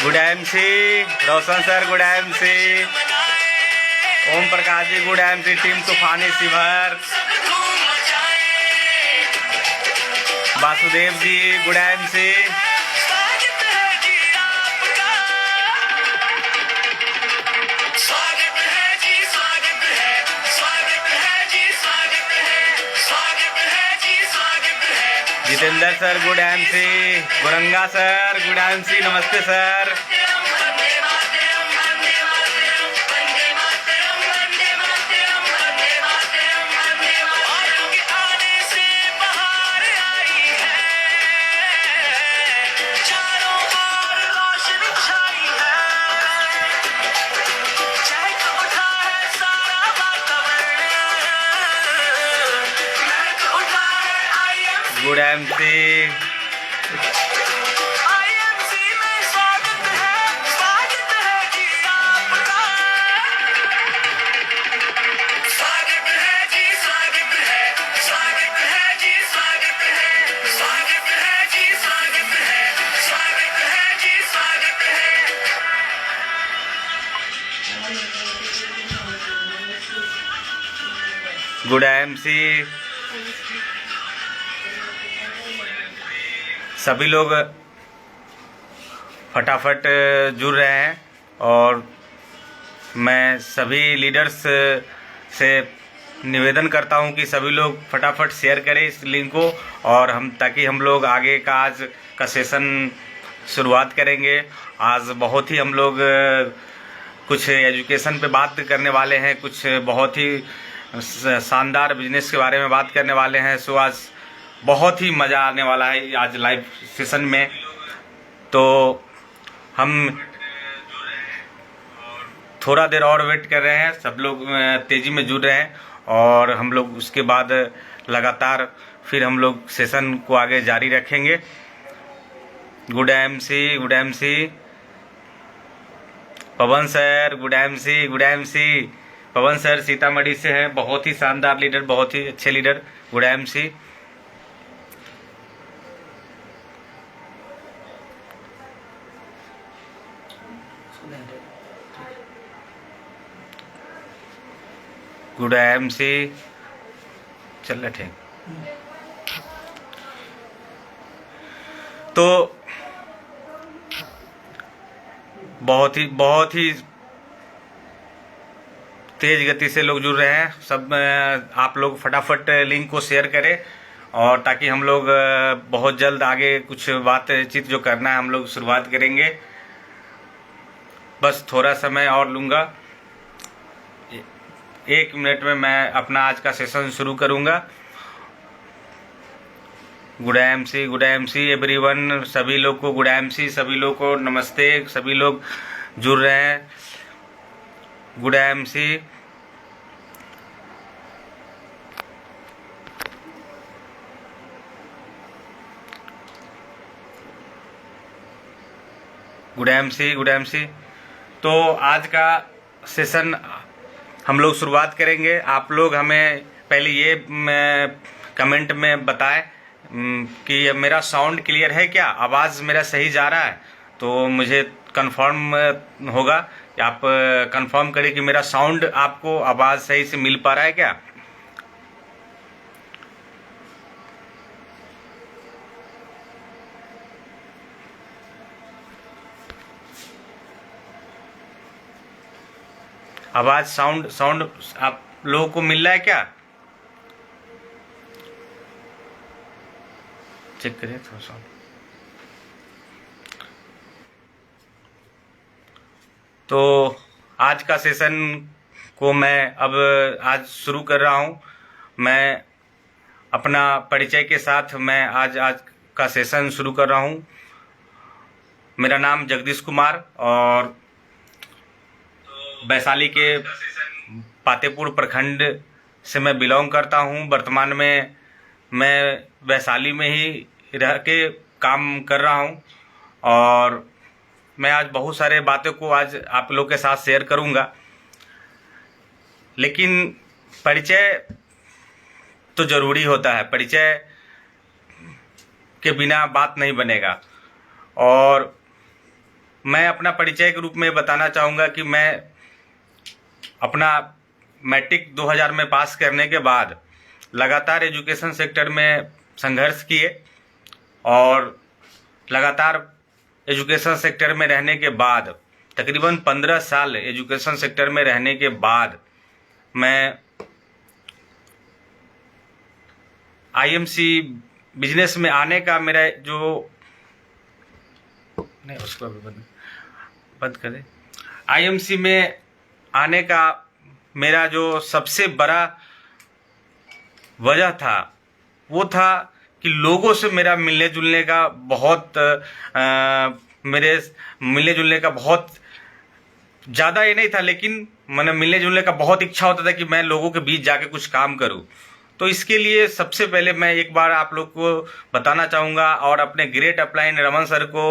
Good MC Roshan sir, good MC Om Prakash ji, good MC team तूफानी शिवर, Vasudev ji, good MC, Jitendra sir, good MC, Guranga sir, good MC, नमस्ते sir, good MC, good MC. सभी लोग फटाफट जुड़ रहे हैं और मैं सभी लीडर्स से निवेदन करता हूं कि सभी लोग फटाफट शेयर करें इस लिंक को, और ताकि हम लोग आगे का आज का सेशन शुरुआत करेंगे। आज बहुत ही हम लोग कुछ एजुकेशन पे बात करने वाले हैं, कुछ बहुत ही शानदार बिजनेस के बारे में बात करने वाले हैं। सो आज बहुत ही मज़ा आने वाला है आज लाइव सेशन में। तो हम थोड़ा देर और वेट कर रहे हैं, सब लोग तेज़ी में जुड़ रहे हैं और हम लोग उसके बाद लगातार फिर हम लोग सेशन को आगे जारी रखेंगे। Good MC, good MC, Pawan sir, good MC, good MC, Pawan sir Sitamarhi से हैं, बहुत ही शानदार लीडर, बहुत ही अच्छे leader, good MC. Good MC, चल रहा ठीक। तो बहुत ही तेज गति से लोग जुड़ रहे हैं। सब आप लोग फटाफट लिंक को शेयर करें और ताकि हम लोग बहुत जल्द आगे कुछ बातचीत जो करना है हम लोग शुरुआत करेंगे। बस थोड़ा समय और लूँगा, 1 मिनट में मैं अपना आज का सेशन शुरू करूँगा। गुड एमसी एवरीवन, सभी लोग को गुड एमसी, सभी लोग को नमस्ते, सभी लोग जुड़ रहे हैं। Good MC, good MC, good MC. तो आज का सेशन हम लोग शुरुआत करेंगे। आप लोग हमें पहले ये कमेंट में बताएं कि मेरा साउंड क्लियर है क्या, आवाज़ मेरा सही जा रहा है, तो मुझे कंफर्म होगा। आप कंफर्म करें कि मेरा साउंड आपको आवाज़ सही से मिल पा रहा है क्या। आवाज़ साउंड आप लोगों को मिल रहा है क्या, चेक करें थोड़ा सा। तो आज का सेशन को मैं अब आज शुरू कर रहा हूं। मैं अपना परिचय के साथ मैं आज का सेशन शुरू कर रहा हूं। मेरा नाम जगदीश कुमार और वैशाली के पातेपुर प्रखंड से मैं बिलोंग करता हूं। वर्तमान में मैं वैशाली में ही रह के काम कर रहा हूं और मैं आज बहुत सारे बातों को आज आप लोग के साथ शेयर करूंगा। लेकिन परिचय तो ज़रूरी होता है, परिचय के बिना बात नहीं बनेगा। और मैं अपना परिचय के रूप में बताना चाहूँगा कि मैं अपना मैट्रिक 2000 में पास करने के बाद लगातार एजुकेशन सेक्टर में संघर्ष किए और लगातार एजुकेशन सेक्टर में रहने के बाद तकरीबन 15 साल एजुकेशन सेक्टर में रहने के बाद मैं आईएमसी बिजनेस में आने का मेरा जो नहीं उसको भी बंद कर दे। आईएमसी में आने का मेरा जो सबसे बड़ा वजह था वो था कि लोगों से मेरा मिलने जुलने का बहुत ज़्यादा ये नहीं था, लेकिन मैंने मिलने जुलने का बहुत इच्छा होता था कि मैं लोगों के बीच जाके कुछ काम करूं। तो इसके लिए सबसे पहले मैं एक बार आप लोग को बताना चाहूँगा और अपने ग्रेट अपलाइन रमन सर को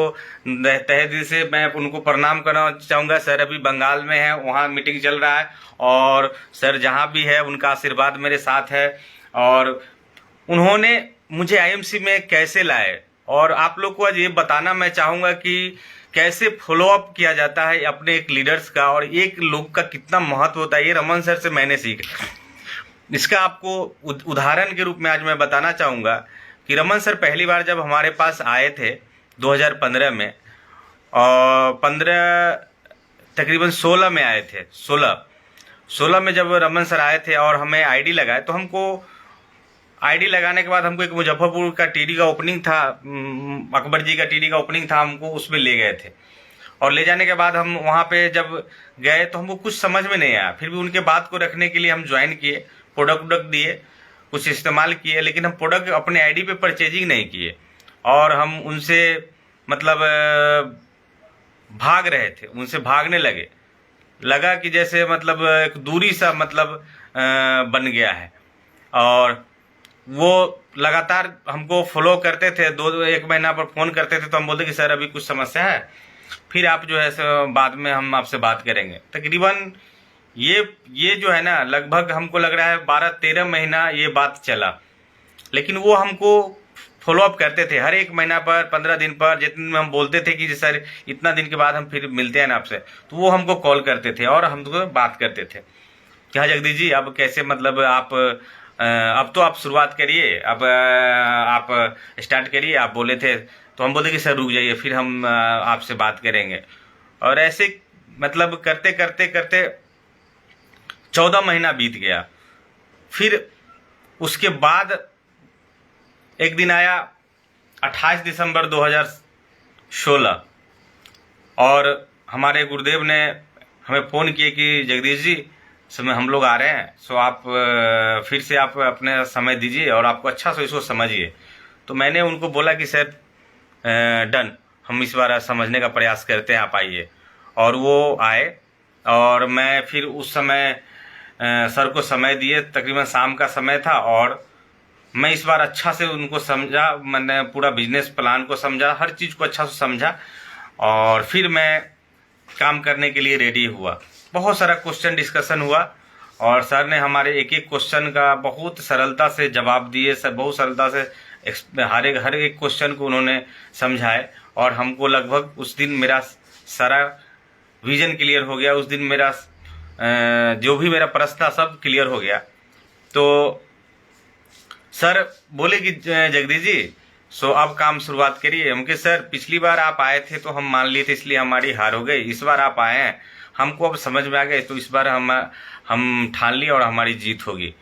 तहे दिल से मैं उनको प्रणाम करना चाहूँगा। सर अभी बंगाल में है, वहाँ मीटिंग चल रहा है और सर जहाँ भी है उनका आशीर्वाद मेरे साथ है और उन्होंने मुझे आईएमसी में कैसे लाए। और आप लोग को आज ये बताना मैं चाहूँगा कि कैसे फॉलो अप किया जाता है अपने एक लीडर्स का और एक लोग का कितना महत्व होता है, ये रमन सर से मैंने सीखा। इसका आपको उदाहरण के रूप में आज मैं बताना चाहूँगा कि रमन सर पहली बार जब हमारे पास आए थे 2015 में और तकरीबन 16 में आए थे। 16 में जब रमन सर आए थे और हमें आईडी लगाए, तो हमको आईडी लगाने के बाद हमको एक मुजफ्फरपुर का टीडी का ओपनिंग था, अकबर जी का टीडी का ओपनिंग था, हमको उसमें ले गए थे। और ले जाने के बाद हम वहाँ पे जब गए तो हमको कुछ समझ में नहीं आया, फिर भी उनके बात को रखने के लिए हम ज्वाइन किए, प्रोडक्ट दिए, कुछ इस्तेमाल किए, लेकिन हम प्रोडक्ट अपने आईडी पे परचेजिंग नहीं किए और हम उनसे मतलब भाग रहे थे, उनसे भागने लगा कि जैसे मतलब एक दूरी सा मतलब बन गया है। और वो लगातार हमको फॉलो करते थे, 1 महीना पर फ़ोन करते थे तो हम बोलते कि सर अभी कुछ समस्या है, फिर आप जो है सो बाद में हम आपसे बात करेंगे। तकरीबन ये जो है ना, लगभग हमको लग रहा है 12-13 महीना ये बात चला, लेकिन वो हमको फॉलो अप करते थे हर 1 महीना पर, 15 दिन पर, जितने में हम बोलते थे कि सर इतना दिन के बाद हम फिर मिलते हैं ना आपसे, तो वो हमको कॉल करते थे और हमको बात करते थे कि हाँ जगदीश जी अब कैसे मतलब आप अब तो आप शुरुआत करिए, अब आप स्टार्ट करिए, आप बोले थे। तो हम बोले कि सर रुक जाइए, फिर हम आपसे बात करेंगे। और ऐसे मतलब करते करते करते 14 महीना बीत गया। फिर उसके बाद एक दिन आया 28 दिसंबर 2016 और हमारे गुरुदेव ने हमें फ़ोन किए कि जगदीश जी समय हम लोग आ रहे हैं, सो आप फिर से आप अपने समय दीजिए और आपको अच्छा से इसको समझिए। तो मैंने उनको बोला कि सर डन, हम इस बार समझने का प्रयास करते हैं, आप आइए। और वो आए और मैं फिर उस समय सर को समय दिए, तकरीबन शाम का समय था और मैं इस बार अच्छा से उनको समझा, मैंने पूरा बिजनेस प्लान को समझा, हर चीज़ को अच्छा से समझा और फिर मैं काम करने के लिए रेडी हुआ। बहुत सारा क्वेश्चन डिस्कशन हुआ और सर ने हमारे एक एक क्वेश्चन का बहुत सरलता से जवाब दिए, सर बहुत सरलता से हर एक क्वेश्चन को उन्होंने समझाए और हमको लगभग उस दिन मेरा सारा विजन क्लियर हो गया। उस दिन मेरा जो भी मेरा प्रश्न था सब क्लियर हो गया। तो सर बोले कि जगदीश जी सो अब काम शुरुआत करिए। हम कहे सर पिछली बार आप आए थे तो हम मान लिए थे इसलिए हमारी हार हो गई, इस बार आप आए हैं हमको अब समझ में आ गए तो इस बार हम ठान लिए और हमारी जीत होगी।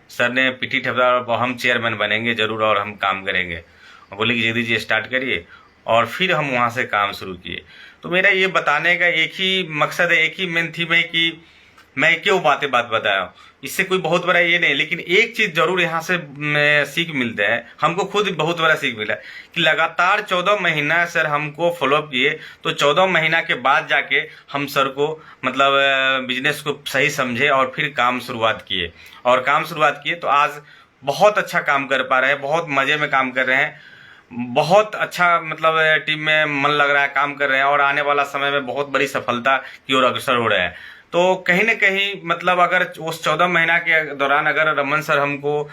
सर ने पीठी ठपका, हम चेयरमैन बनेंगे जरूर और हम काम करेंगे। बोले कि जगदीश जी स्टार्ट करिए और फिर हम वहाँ से काम शुरू किए। तो मेरा ये बताने का एक ही मकसद है, एक ही मेन थीम है कि मैं क्यों बात बताया हूँ, इससे कोई बहुत बड़ा ये नहीं, लेकिन एक चीज जरूर यहाँ से सीख मिलता है, हमको खुद बहुत बड़ा सीख मिला कि लगातार 14 महीना सर हमको फॉलोअप किए, तो 14 महीना के बाद जाके हम सर को मतलब बिजनेस को सही समझे और फिर काम शुरुआत किए और काम शुरुआत किए तो आज बहुत अच्छा काम कर पा रहे हैं, बहुत मजे में काम कर रहे हैं, बहुत अच्छा मतलब टीम में मन लग रहा है, काम कर रहे हैं और आने वाला समय में बहुत बड़ी सफलता की ओर अग्रसर हो रहे हैं। तो कहीं न कहीं मतलब अगर उस 14 महीना के दौरान अगर रमन सर हमको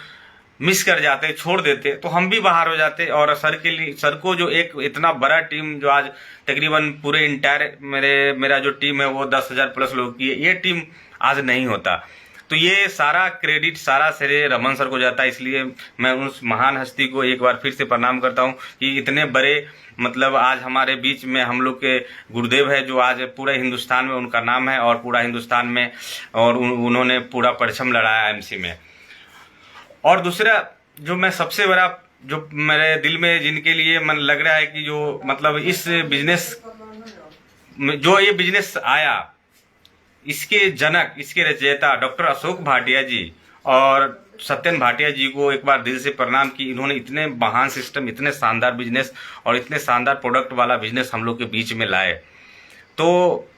मिस कर जाते, छोड़ देते, तो हम भी बाहर हो जाते। और सर के लिए, सर को जो एक इतना बड़ा टीम जो आज तकरीबन पूरे इंटायर मेरा जो टीम है वो 10,000 प्लस लोग की है, ये टीम आज नहीं होता। तो ये सारा क्रेडिट, सारा श्रेय रमन सर को जाता है। इसलिए मैं उस महान हस्ती को एक बार फिर से प्रणाम करता हूँ कि इतने बड़े मतलब आज हमारे बीच में हम लोग के गुरुदेव है, जो आज पूरे हिंदुस्तान में उनका नाम है, और पूरा हिंदुस्तान में, और उन्होंने पूरा परचम लड़ाया आईएमसी में। और दूसरा जो मैं सबसे बड़ा जो मेरे दिल में जिनके लिए मन लग रहा है कि जो मतलब इस बिजनेस जो ये बिजनेस आया, इसके जनक, इसके रचयिता डॉक्टर अशोक भाटिया जी और सत्यन भाटिया जी को एक बार दिल से प्रणाम कि इन्होंने इतने महान सिस्टम, इतने शानदार बिजनेस और इतने शानदार प्रोडक्ट वाला बिजनेस हम लोग के बीच में लाए। तो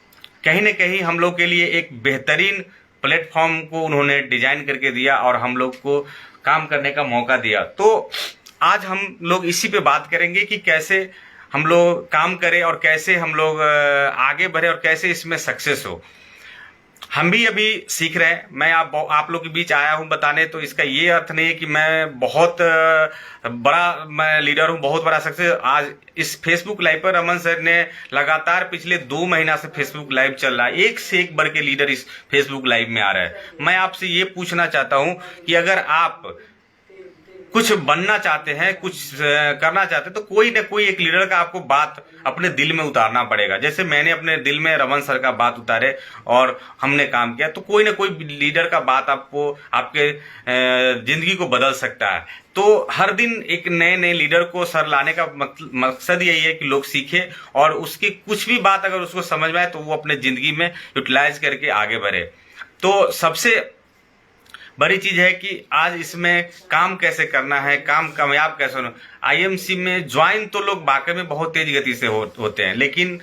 कहीं न कहीं हम लोग के लिए एक बेहतरीन प्लेटफॉर्म को उन्होंने डिजाइन करके दिया और हम लोग को काम करने का मौका दिया। तो आज हम लोग इसी पे बात करेंगे कि कैसे हम लोग काम करें और कैसे हम लोग आगे बढ़े और कैसे इसमें सक्सेस हो। हम भी अभी सीख रहे हैं। मैं आप लोग के बीच आया हूं बताने, तो इसका ये अर्थ नहीं है कि मैं बहुत बड़ा मैं लीडर हूं, बहुत बड़ा सक्सेस। आज इस फेसबुक लाइव पर रमन सर ने लगातार पिछले 2 महीना से फेसबुक लाइव चल रहा है, एक से एक बढ़ के लीडर इस फेसबुक लाइव में आ रहा है। मैं आपसे ये पूछना चाहता हूं कि अगर आप कुछ बनना चाहते हैं, कुछ करना चाहते हैं, तो कोई ना कोई एक लीडर का आपको बात अपने दिल में उतारना पड़ेगा। जैसे मैंने अपने दिल में रमन सर का बात उतारे और हमने काम किया, तो कोई ना कोई लीडर का बात आपको आपके जिंदगी को बदल सकता है। तो हर दिन एक नए नए लीडर को सर लाने का मकसद यही है कि लोग सीखे और उसकी कुछ भी बात अगर उसको समझ में आए तो वो अपने जिंदगी में यूटिलाइज करके आगे बढ़े। तो सबसे बड़ी चीज है कि आज इसमें काम कैसे करना है, काम कामयाब कैसे होना। आईएमसी में ज्वाइन तो लोग वाकई में बहुत तेज गति से होते हैं, लेकिन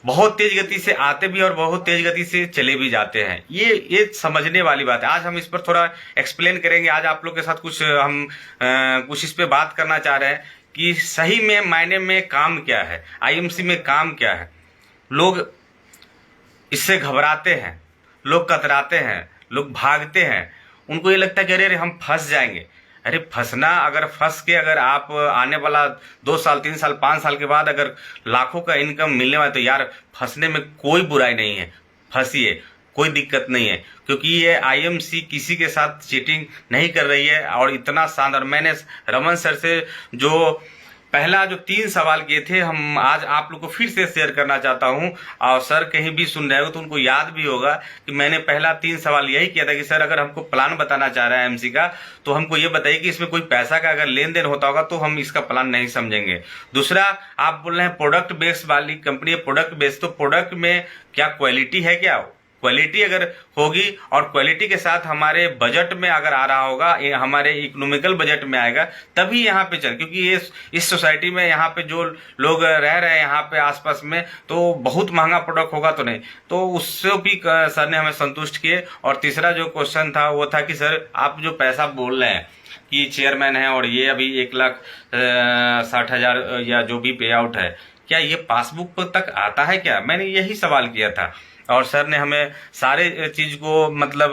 बहुत तेज गति से आते भी और बहुत तेज गति से चले भी जाते हैं। ये समझने वाली बात है। आज हम इस पर थोड़ा एक्सप्लेन करेंगे। आज आप लोग के साथ कुछ हम कुछ इस पे बात करना चाह रहे हैं कि सही में मायने में काम क्या है, आईएमसी में काम क्या है। लोग इससे घबराते हैं, लोग कतराते हैं, लोग भागते हैं। उनको ये लगता है कि अरे हम फंस जाएंगे। अरे फंसना, अगर फंस के अगर आप आने वाला 2 साल 3 साल 5 साल के बाद अगर लाखों का इनकम मिलने वाला, तो यार फंसने में कोई बुराई नहीं है, फंसिए, कोई दिक्कत नहीं है। क्योंकि ये आईएमसी किसी के साथ चीटिंग नहीं कर रही है। और इतना शानदार, मैंने रमन सर से जो पहला जो 3 सवाल किए थे, हम आज आप लोग को फिर से शेयर करना चाहता हूं। और सर कहीं भी सुन रहे हो तो उनको याद भी होगा कि मैंने पहला 3 सवाल यही किया था कि सर अगर हमको प्लान बताना चाह रहा है एमसी का, तो हमको ये बताइए कि इसमें कोई पैसा का अगर लेन देन होता होगा तो हम इसका प्लान नहीं समझेंगे। दूसरा, आप बोल रहे हैं प्रोडक्ट बेस्ड वाली कंपनी है, प्रोडक्ट बेस्ड, तो प्रोडक्ट में क्या क्वालिटी है, क्या क्वालिटी अगर होगी और क्वालिटी के साथ हमारे बजट में अगर आ रहा होगा, हमारे इकोनॉमिकल बजट में आएगा, तभी यहाँ पे चल। क्योंकि इस सोसाइटी में यहाँ पे जो लोग रह रहे हैं यहाँ पे आसपास में, तो बहुत महंगा प्रोडक्ट होगा तो नहीं। तो उससे भी सर ने हमें संतुष्ट किए। और तीसरा जो क्वेश्चन था वो था कि सर आप जो पैसा बोल रहे हैं कि चेयरमैन है और ये अभी 1,60,000 या जो भी पे आउट है, क्या ये पासबुक तक आता है क्या? मैंने यही सवाल किया था और सर ने हमें सारे चीज को मतलब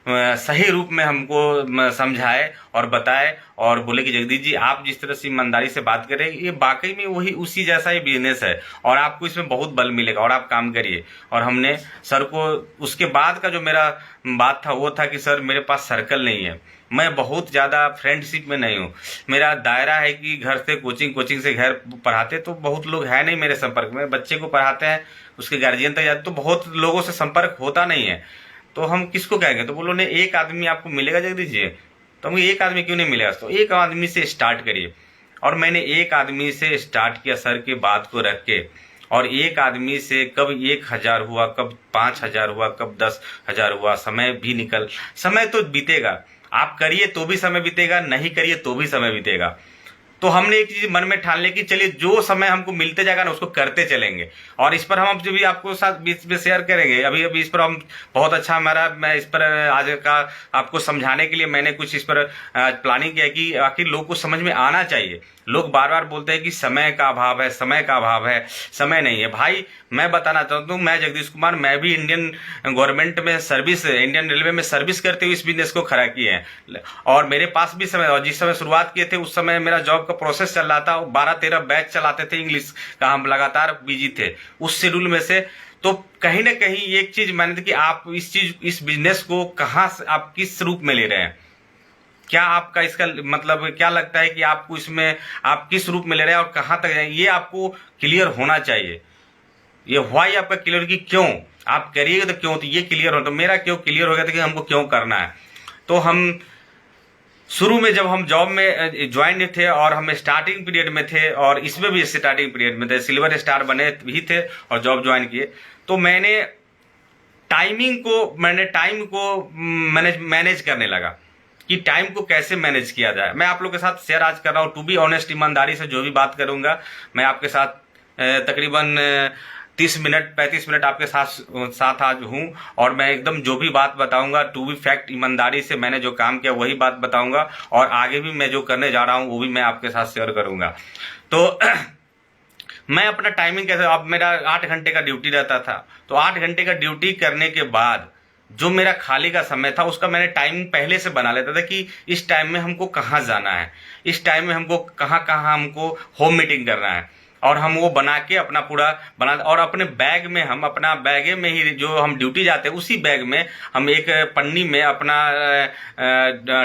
सही रूप में हमको समझाए और बताए और बोले कि जगदीश जी आप जिस तरह से ईमानदारी से बात करें, ये वाकई में वही उसी जैसा ही बिजनेस है और आपको इसमें बहुत बल मिलेगा और आप काम करिए। और हमने सर को उसके बाद का जो मेरा बात था वो था कि सर मेरे पास सर्कल नहीं है, मैं बहुत ज़्यादा फ्रेंडशिप में नहीं हूँ। मेरा दायरा है कि घर से कोचिंग से घर पढ़ाते तो बहुत लोग हैं नहीं मेरे संपर्क में, बच्चे को पढ़ाते हैं उसके गार्जियन तक जाते तो बहुत लोगों से संपर्क होता नहीं है। तो हम किसको कहेंगे? तो बोलो ने एक आदमी आपको मिलेगा जगदीश जी। तो हमको एक आदमी क्यों नहीं मिलेगा? तो एक आदमी से स्टार्ट करिए। और मैंने एक आदमी से स्टार्ट किया सर के बात को रख के। और एक आदमी से कब 1,000 हुआ, कब 5,000 हुआ, कब 10,000 हुआ। समय तो बीतेगा, आप करिए तो भी समय बीतेगा, नहीं करिए तो भी समय बीतेगा। तो हमने एक चीज मन में ठान ली कि चलिए जो समय हमको मिलते जाएगा ना उसको करते चलेंगे। और इस पर हम अब जो भी आपको साथ बीच में शेयर करेंगे, अभी अभी इस पर हम बहुत अच्छा मैं इस पर आज का आपको समझाने के लिए मैंने कुछ इस पर प्लानिंग किया कि आखिर लोग को समझ में आना चाहिए। लोग बार बार बोलते हैं कि समय का अभाव है, समय का अभाव है, समय नहीं है। भाई मैं बताना चाहता हूँ, मैं जगदीश कुमार, मैं भी इंडियन गवर्नमेंट में सर्विस, इंडियन रेलवे में सर्विस करते हुए इस बिजनेस को खड़ा किए हैं। और मेरे पास भी समय, और जिस समय शुरुआत किए थे उस समय मेरा जॉब का प्रोसेस चल रहा था, 12-13 बैच चलाते थे इंग्लिश का, हम लगातार बिजी थे उस शेड्यूल में से। तो कहीं ना कहीं एक चीज मैंने देखी कि आप इस बिजनेस को कहाँ से, आप किस रूप में ले रहे हैं, क्या आपका इसका मतलब क्या लगता है कि आपको इसमें आप किस रूप में ले रहे हैं और कहां तक जाएंगे, ये आपको क्लियर होना चाहिए। ये व्हाई आपका क्लियर कि क्यों आप करिएगा तो क्यों, तो ये क्लियर हो। तो मेरा क्यों क्लियर हो गया था कि हमको क्यों करना है। तो हम शुरू में जब हम जॉब में ज्वाइन थे और हम स्टार्टिंग पीरियड में थे, और इसमें भी स्टार्टिंग पीरियड में थे, सिल्वर स्टार बने भी थे और जॉब ज्वाइन किए, तो मैंने टाइम को मैनेज करने लगा कि टाइम को कैसे मैनेज किया जाए। मैं आप लोग के साथ शेयर आज कर रहा हूँ, टू बी ऑनेस्ट, ईमानदारी से जो भी बात करूंगा मैं आपके साथ तकरीबन 30 मिनट 35 मिनट आपके साथ आज हूं, और मैं एकदम जो भी बात बताऊंगा टू बी फैक्ट, ईमानदारी से मैंने जो काम किया वही बात बताऊंगा, और आगे भी मैं जो करने जा रहा हूं वो भी मैं आपके साथ शेयर करूंगा। तो मैं अपना टाइमिंग कैसे, अब मेरा 8 घंटे का ड्यूटी रहता था, तो 8 घंटे का ड्यूटी करने के बाद जो मेरा खाली का समय था उसका मैंने टाइमिंग पहले से बना लेता था कि इस टाइम में हमको कहाँ जाना है, इस टाइम में हमको कहाँ कहाँ हमको होम मीटिंग करना है, और हम वो बना के अपना पूरा बना, और अपने बैग में हम अपना बैगे में ही जो हम ड्यूटी जाते हैं उसी बैग में हम एक पन्नी में अपना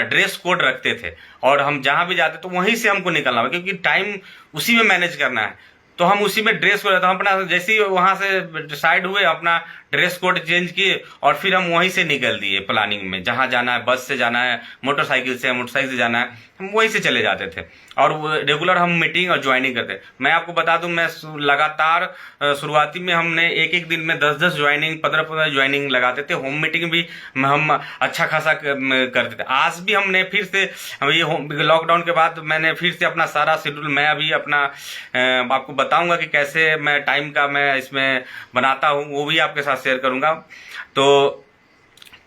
ड्रेस कोड रखते थे, और हम जहां भी जाते तो वहीं से हमको निकलना है, क्योंकि टाइम उसी में मैनेज करना है। तो हम उसी में ड्रेस कोड, हम अपना जैसे ही वहां से डिसाइड हुए अपना ड्रेस कोड चेंज किए और फिर हम वहीं से निकल दिए प्लानिंग में, जहां जाना है, बस से जाना है, मोटरसाइकिल से जाना है, हम वहीं से चले जाते थे, और रेगुलर हम मीटिंग और ज्वाइनिंग करते। मैं आपको बता दूं, मैं लगातार शुरुआती में हमने एक दिन में 10-10 ज्वाइनिंग, 15-15 ज्वाइनिंग लगाते थे। होम मीटिंग भी हम अच्छा खासा करते थे। आज भी हमने फिर से, ये लॉकडाउन के बाद मैंने फिर से अपना सारा शेड्यूल, मैं अभी अपना आपको बताऊंगा कि कैसे मैं टाइम का मैं इसमें बनाता हूं, वो भी आपके साथ शेयर करूंगा। तो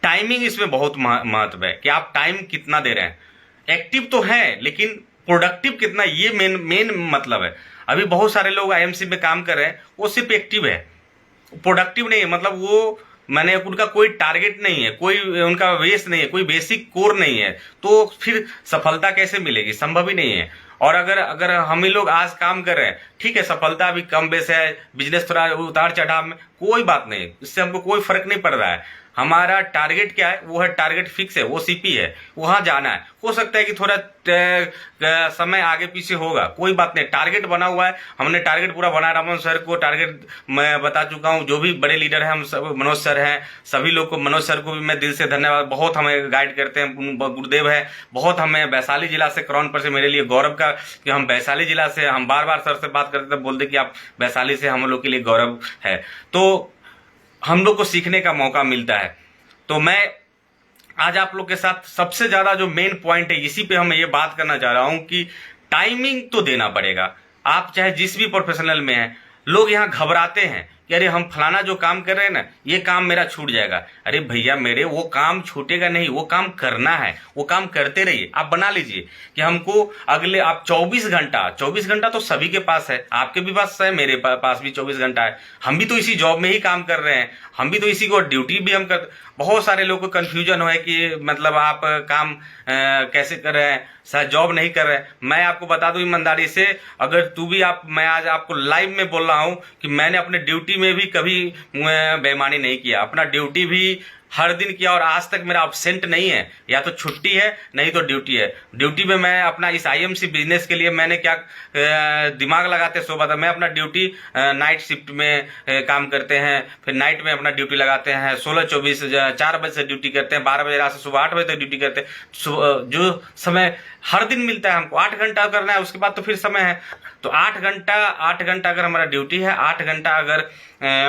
टाइमिंग इसमें बहुत महत्व है कि आप टाइम कितना दे रहे हैं। एक्टिव तो है लेकिन प्रोडक्टिव कितना, ये मेन मतलब है। अभी बहुत सारे लोग आईएमसी में काम कर रहे हैं, वो सिर्फ एक्टिव है, प्रोडक्टिव नहीं है। मतलब वो मैंने उनका कोई टारगेट नहीं है, कोई उनका बेस नहीं है, कोई बेसिक कोर नहीं है, तो फिर सफलता कैसे मिलेगी, संभव ही नहीं है। और अगर हम ही लोग आज काम कर रहे हैं, ठीक है, सफलता अभी कम बेस है, बिजनेस थोड़ा उतार चढ़ाव में, कोई बात नहीं, इससे हमको कोई फर्क नहीं पड़ रहा है। हमारा टारगेट क्या है, वो है टारगेट फिक्स है, वो सीपी है, वहां जाना है। हो सकता है कि थोड़ा समय आगे पीछे होगा, कोई बात नहीं, टारगेट बना हुआ है। हमने टारगेट पूरा बना, रमन सर को टारगेट मैं बता चुका हूं, जो भी बड़े लीडर हैं हम सब, मनोज सर हैं, सभी लोग को, मनोज सर को भी मैं दिल से धन्यवाद, बहुत हमें गाइड करते हैं, गुरुदेव है बहुत। हमें वैशाली जिला से, क्रॉन पर से, मेरे लिए गौरव का कि हम वैशाली जिला से, हम बार बार सर से बात करते थे, बोलते कि आप वैशाली से, हम लोग के लिए गौरव है। तो हम लोग को सीखने का मौका मिलता है। तो मैं आज आप लोग के साथ सबसे ज्यादा जो मेन पॉइंट है, इसी पे हम ये बात करना चाह रहा हूं कि टाइमिंग तो देना पड़ेगा। आप चाहे जिस भी प्रोफेशनल में हैं, लोग यहाँ घबराते हैं कि अरे हम फलाना जो काम कर रहे हैं ना, ये काम मेरा छूट जाएगा। अरे भैया मेरे, वो काम छूटेगा नहीं, वो काम करना है, वो काम करते रहिए। आप बना लीजिए कि हमको अगले, आप 24 घंटा तो सभी के पास है, आपके भी पास है, मेरे पास भी 24 घंटा है। हम भी तो इसी जॉब में ही काम कर रहे हैं, हम भी तो इसी को ड्यूटी भी हम कर। बहुत सारे लोगों को कंफ्यूजन है कि मतलब आप काम कैसे कर रहे हैं, शायद जॉब नहीं कर रहे हैं। मैं आपको बता दूं ईमानदारी से, अगर तू भी मैं आज आपको लाइव में बोल रहा हूं कि मैंने अपने ड्यूटी में भी कभी बेईमानी नहीं किया, अपना ड्यूटी भी हर दिन किया, और आज तक मेरा अब्सेंट नहीं है, या तो छुट्टी है नहीं तो ड्यूटी है। ड्यूटी में मैं अपना इस आईएमसी बिजनेस के लिए मैंने क्या दिमाग लगाते सो बात है। मैं अपना ड्यूटी नाइट शिफ्ट में काम करते हैं, फिर नाइट में अपना ड्यूटी लगाते हैं, 16-24 4 बजे से ड्यूटी करते हैं, 12 बजे रात से सुबह 8 बजे तक ड्यूटी करते हैं। जो समय हर दिन मिलता है हमको, 8 घंटा करना है, उसके बाद तो फिर समय है। तो 8 घंटा अगर हमारा ड्यूटी है, 8 घंटा अगर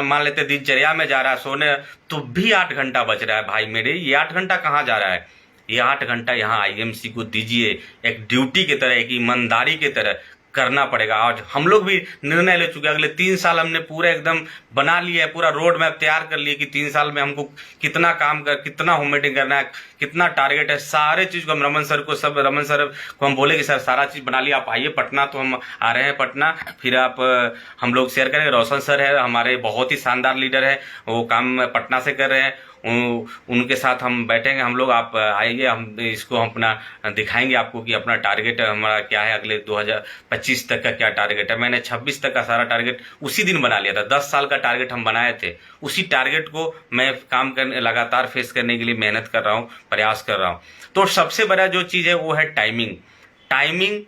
मान लेते दिनचर्या में जा रहा है सोने, तो भी 8 घंटा बच रहा है भाई मेरे। ये 8 घंटा कहाँ जा रहा है, ये 8 घंटा यहाँ आईएमसी को दीजिए, एक ड्यूटी की तरह, एक ईमानदारी की तरह करना पड़ेगा। आज हम लोग भी निर्णय ले चुके हैं, अगले 3 साल हमने पूरा एकदम बना लिया है, पूरा रोड मैप तैयार कर लिए कि 3 साल में हमको कितना काम कर, कितना होम मीटिंग करना है, कितना टारगेट है, सारे चीज को हम रमन सर को हम बोले कि सर सारा चीज बना लिया, आप आइए पटना। तो हम आ रहे हैं पटना, फिर आप हम लोग शेयर करेंगे। रोशन सर है हमारे, बहुत ही शानदार लीडर है, वो काम पटना से कर रहे हैं, उनके साथ हम बैठेंगे हम लोग। आप आइए, हम इसको अपना दिखाएंगे आपको कि अपना टारगेट हमारा क्या है, अगले 2025 तक का क्या टारगेट है। मैंने 26 तक का सारा टारगेट उसी दिन बना लिया था, 10 साल का टारगेट हम बनाए थे। उसी टारगेट को मैं काम करने, लगातार फेस करने के लिए मेहनत कर रहा हूँ, प्रयास कर रहा हूँ। तो सबसे बड़ा जो चीज है वो है टाइमिंग।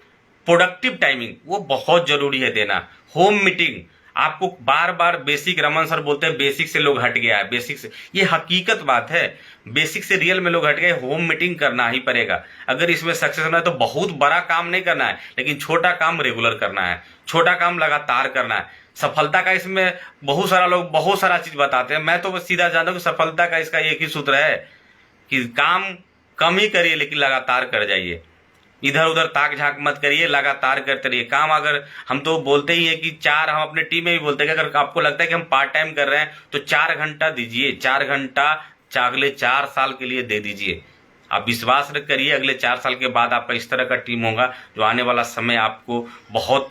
प्रोडक्टिव टाइमिंग वो बहुत जरूरी है देना। होम मीटिंग आपको बार बार बेसिक, रमन सर बोलते हैं बेसिक से लोग हट गया है, बेसिक से, ये हकीकत बात है, बेसिक से रियल में लोग हट गए। होम मीटिंग करना ही पड़ेगा अगर इसमें सक्सेस होना है। तो बहुत बड़ा काम नहीं करना है, लेकिन छोटा काम रेगुलर करना है, छोटा काम लगातार करना है। सफलता का इसमें बहुत सारा लोग बहुत सारा चीज बताते हैं, मैं तो बस सीधा जानता हूँ कि सफलता का इसका एक ही सूत्र है कि काम कम ही करिए लेकिन लगातार कर जाइए, इधर उधर ताक झांक मत करिए, लगातार करते रहिए काम। अगर हम तो बोलते ही है कि हम अपने टीम में भी बोलते हैं कि अगर आपको लगता है कि हम पार्ट टाइम कर रहे हैं तो 4 घंटा दीजिए, 4 घंटा अगले 4 साल के लिए दे दीजिए। आप विश्वास करिए, अगले 4 साल के बाद आपका इस तरह का टीम होगा जो आने वाला समय आपको बहुत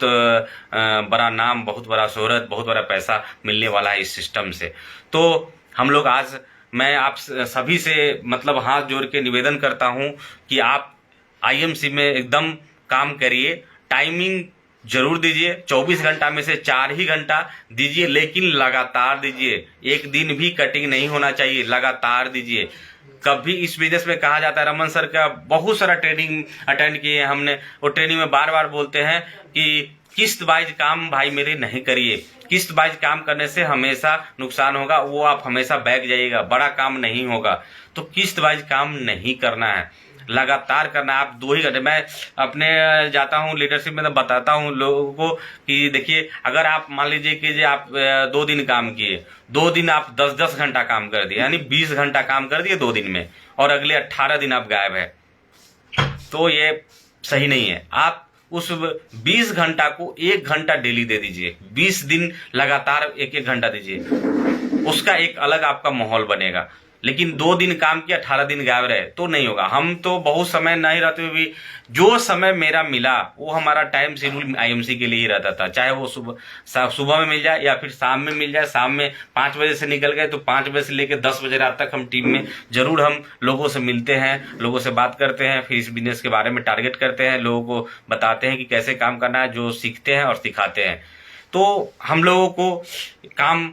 बड़ा नाम, बहुत बड़ा शोहरत, बहुत बड़ा पैसा मिलने वाला है इस सिस्टम से। तो हम लोग आज, मैं आप सभी से मतलब हाथ जोड़ के निवेदन करता हूं कि आप आईएमसी में एकदम काम करिए, टाइमिंग जरूर दीजिए, 24 घंटा में से 4 ही घंटा दीजिए, लेकिन लगातार दीजिए। एक दिन भी कटिंग नहीं होना चाहिए, लगातार दीजिए। कभी इस बिजनेस में कहा जाता है, रमन सर का बहुत सारा ट्रेनिंग अटेंड किए हैं हमने, वो ट्रेनिंग में बार बार बोलते हैं कि किस्त वाइज काम भाई मेरे नहीं करिए, किस्त वाइज काम करने से हमेशा नुकसान होगा, वो आप हमेशा बैग जाइएगा, बड़ा काम नहीं होगा। तो किस्त वाइज काम नहीं करना है, लगातार करना। आप 2 ही घंटे, मैं अपने जाता हूँ लीडरशिप में तो बताता हूँ लोगों को कि देखिए, अगर आप मान लीजिए कि आप 2 दिन काम किए, 2 दिन आप 10-10 घंटा काम कर दिए, यानी 20 घंटा काम कर दिए 2 दिन में, और अगले 18 दिन आप गायब है, तो ये सही नहीं है। आप उस 20 घंटा को 1 घंटा डेली दे दीजिए, 20 दिन लगातार 1-1 घंटा दीजिए, उसका एक अलग आपका माहौल बनेगा। लेकिन 2 दिन काम किया 18 दिन गायब रहे तो नहीं होगा। हम तो बहुत समय नहीं रहते हुए भी जो समय मेरा मिला वो हमारा टाइम शेड्यूल आईएमसी के लिए ही रहता था, चाहे वो सुबह में मिल जाए या फिर शाम में मिल जाए। शाम में 5 बजे से निकल गए तो 5 बजे से लेकर 10 बजे रात तक हम टीम में जरूर हम लोगों से मिलते हैं, लोगों से बात करते हैं, फिर इस बिजनेस के बारे में टारगेट करते हैं, लोगों को बताते हैं कि कैसे काम करना है, जो सीखते हैं और सिखाते हैं। तो हम लोगों को काम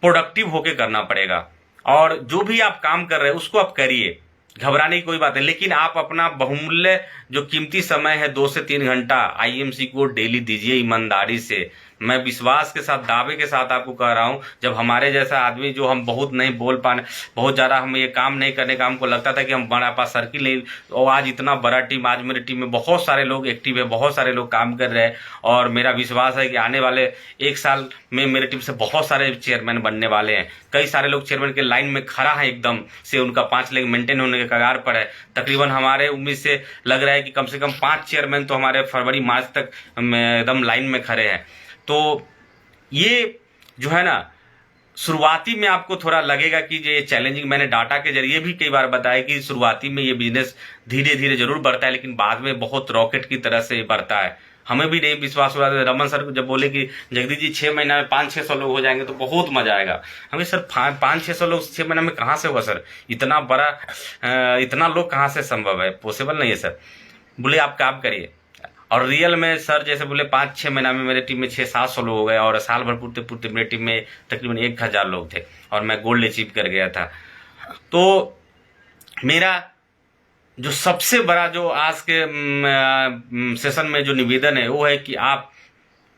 प्रोडक्टिव होके करना पड़ेगा, और जो भी आप काम कर रहे हैं उसको आप करिए, घबराने की कोई बात नहीं। लेकिन आप अपना बहुमूल्य जो कीमती समय है 2 से 3 घंटा आईएमसी को डेली दीजिए ईमानदारी से। मैं विश्वास के साथ, दावे के साथ आपको कह रहा हूं, जब हमारे जैसा आदमी जो हम बहुत नहीं बोल पाने, बहुत ज्यादा हम ये काम नहीं करने का हमको लगता था कि हम बड़ा पास सर्किल नहीं, और आज इतना बड़ा टीम, आज मेरी टीम में बहुत सारे लोग एक्टिव है, बहुत सारे लोग काम कर रहे हैं, और मेरा विश्वास है कि आने वाले 1 साल में मेरी टीम से बहुत सारे चेयरमैन बनने वाले हैं। कई सारे लोग चेयरमैन के लाइन में खड़ा है, एकदम से उनका 5 लेग मेंटेन होने के कगार पर है। तकरीबन हमारे उम्मीद से लग रहा है कि कम से कम 5 चेयरमैन तो हमारे फरवरी मार्च तक एकदम लाइन में खड़े हैं। तो ये जो है ना, शुरुआती में आपको थोड़ा लगेगा कि ये चैलेंजिंग, मैंने डाटा के जरिए भी कई बार बताया कि शुरुआती में ये बिजनेस धीरे धीरे जरूर बढ़ता है, लेकिन बाद में बहुत रॉकेट की तरह से बढ़ता है। हमें भी नहीं विश्वास हो रहा था, रमन सर को जब बोले कि जगदीश जी 6 महीना में 500-600 लोग हो जाएंगे तो बहुत मजा आएगा। हमें सर 500-600 लोग 6 महीने में कहाँ से होगा सर, इतना बड़ा इतना लोग कहाँ से संभव है, पॉसिबल नहीं है सर। बोले आप काम करिए, और रियल में सर जैसे बोले 5-6 महीना में मेरे टीम में 600-700 लोग हो गए, और साल भर पूर्ते पूर्ते मेरी टीम में तकरीबन 1000 लोग थे, और मैं गोल्ड अचीव कर गया था। तो मेरा जो सबसे बड़ा जो आज के सेशन में जो निवेदन है वो है कि आप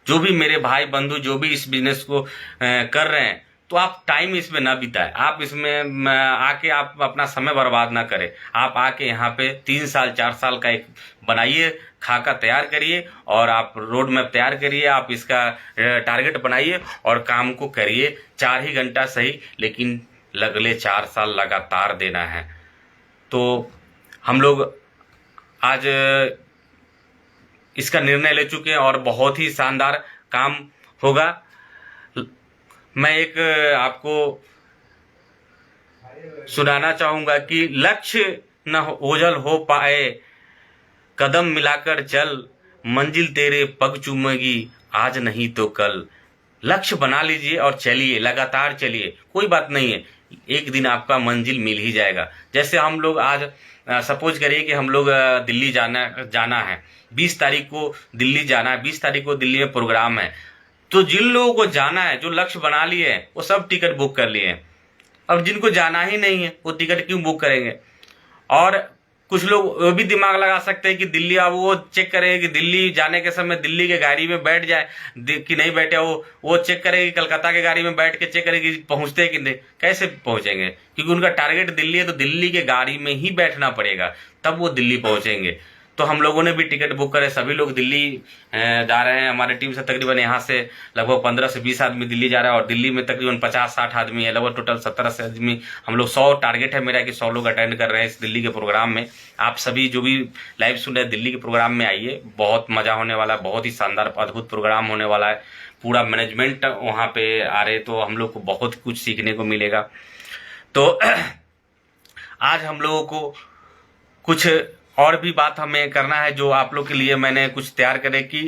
जो भी मेरे भाई बंधु जो भी इस बिजनेस को कर रहे हैं, तो आप टाइम इसमें ना बिताएं, आप इसमें आके आप अपना समय बर्बाद ना करें। आप आके यहाँ पे 3 साल 4 साल का एक बनाइए, खाका तैयार करिए, और आप रोड मैप तैयार करिए, आप इसका टारगेट बनाइए और काम को करिए। 4 ही घंटा सही, लेकिन अगले 4 साल लगातार देना है। तो हम लोग आज इसका निर्णय ले चुके हैं और बहुत ही शानदार काम होगा। मैं एक आपको सुनाना चाहूंगा कि लक्ष्य न ओझल हो पाए, कदम मिलाकर चल, मंजिल तेरे पग चूमेगी आज नहीं तो कल। लक्ष्य बना लीजिए और चलिए, लगातार चलिए, कोई बात नहीं है, एक दिन आपका मंजिल मिल ही जाएगा। जैसे हम लोग आज सपोज करिए कि हम लोग दिल्ली जाना है, 20 तारीख को दिल्ली जाना है, 20 तारीख को दिल्ली में प्रोग्राम है। तो जिन लोगों को जाना है, जो लक्ष्य बना लिए हैं, वो सब टिकट बुक कर लिए हैं। अब जिनको जाना ही नहीं है वो टिकट क्यों बुक करेंगे? और कुछ लोग वो भी दिमाग लगा सकते हैं कि दिल्ली, अब वो चेक करेंगे कि दिल्ली जाने के समय दिल्ली के गाड़ी में बैठ जाए कि नहीं बैठे, वो चेक करेगी, कलकत्ता के गाड़ी में बैठ के चेक करेगी पहुंचते कि नहीं। कैसे पहुंचेंगे? क्योंकि उनका टारगेट दिल्ली है, तो दिल्ली के गाड़ी में ही बैठना पड़ेगा, तब वो दिल्ली पहुंचेंगे। तो हम लोगों ने भी टिकट बुक करे, सभी लोग दिल्ली जा रहे हैं। हमारे टीम से तकरीबन यहाँ से लगभग 15 से 20 आदमी दिल्ली जा रहा है और दिल्ली में तकरीबन 50-60 आदमी है, लगभग टोटल 17 से आदमी हम लोग। 100 टारगेट है मेरा कि 100 लोग अटेंड कर रहे हैं इस दिल्ली के प्रोग्राम में। आप सभी जो भी लाइव सुन रहे हैं दिल्ली के प्रोग्राम में आइए, बहुत मजा होने वाला है, बहुत ही शानदार अद्भुत प्रोग्राम होने वाला है। पूरा मैनेजमेंट वहाँ पे आ रहे, तो हम लोग को बहुत कुछ सीखने को मिलेगा। तो आज हम लोगों को कुछ और भी बात हमें करना है, जो आप लोग के लिए मैंने कुछ तैयार करे कि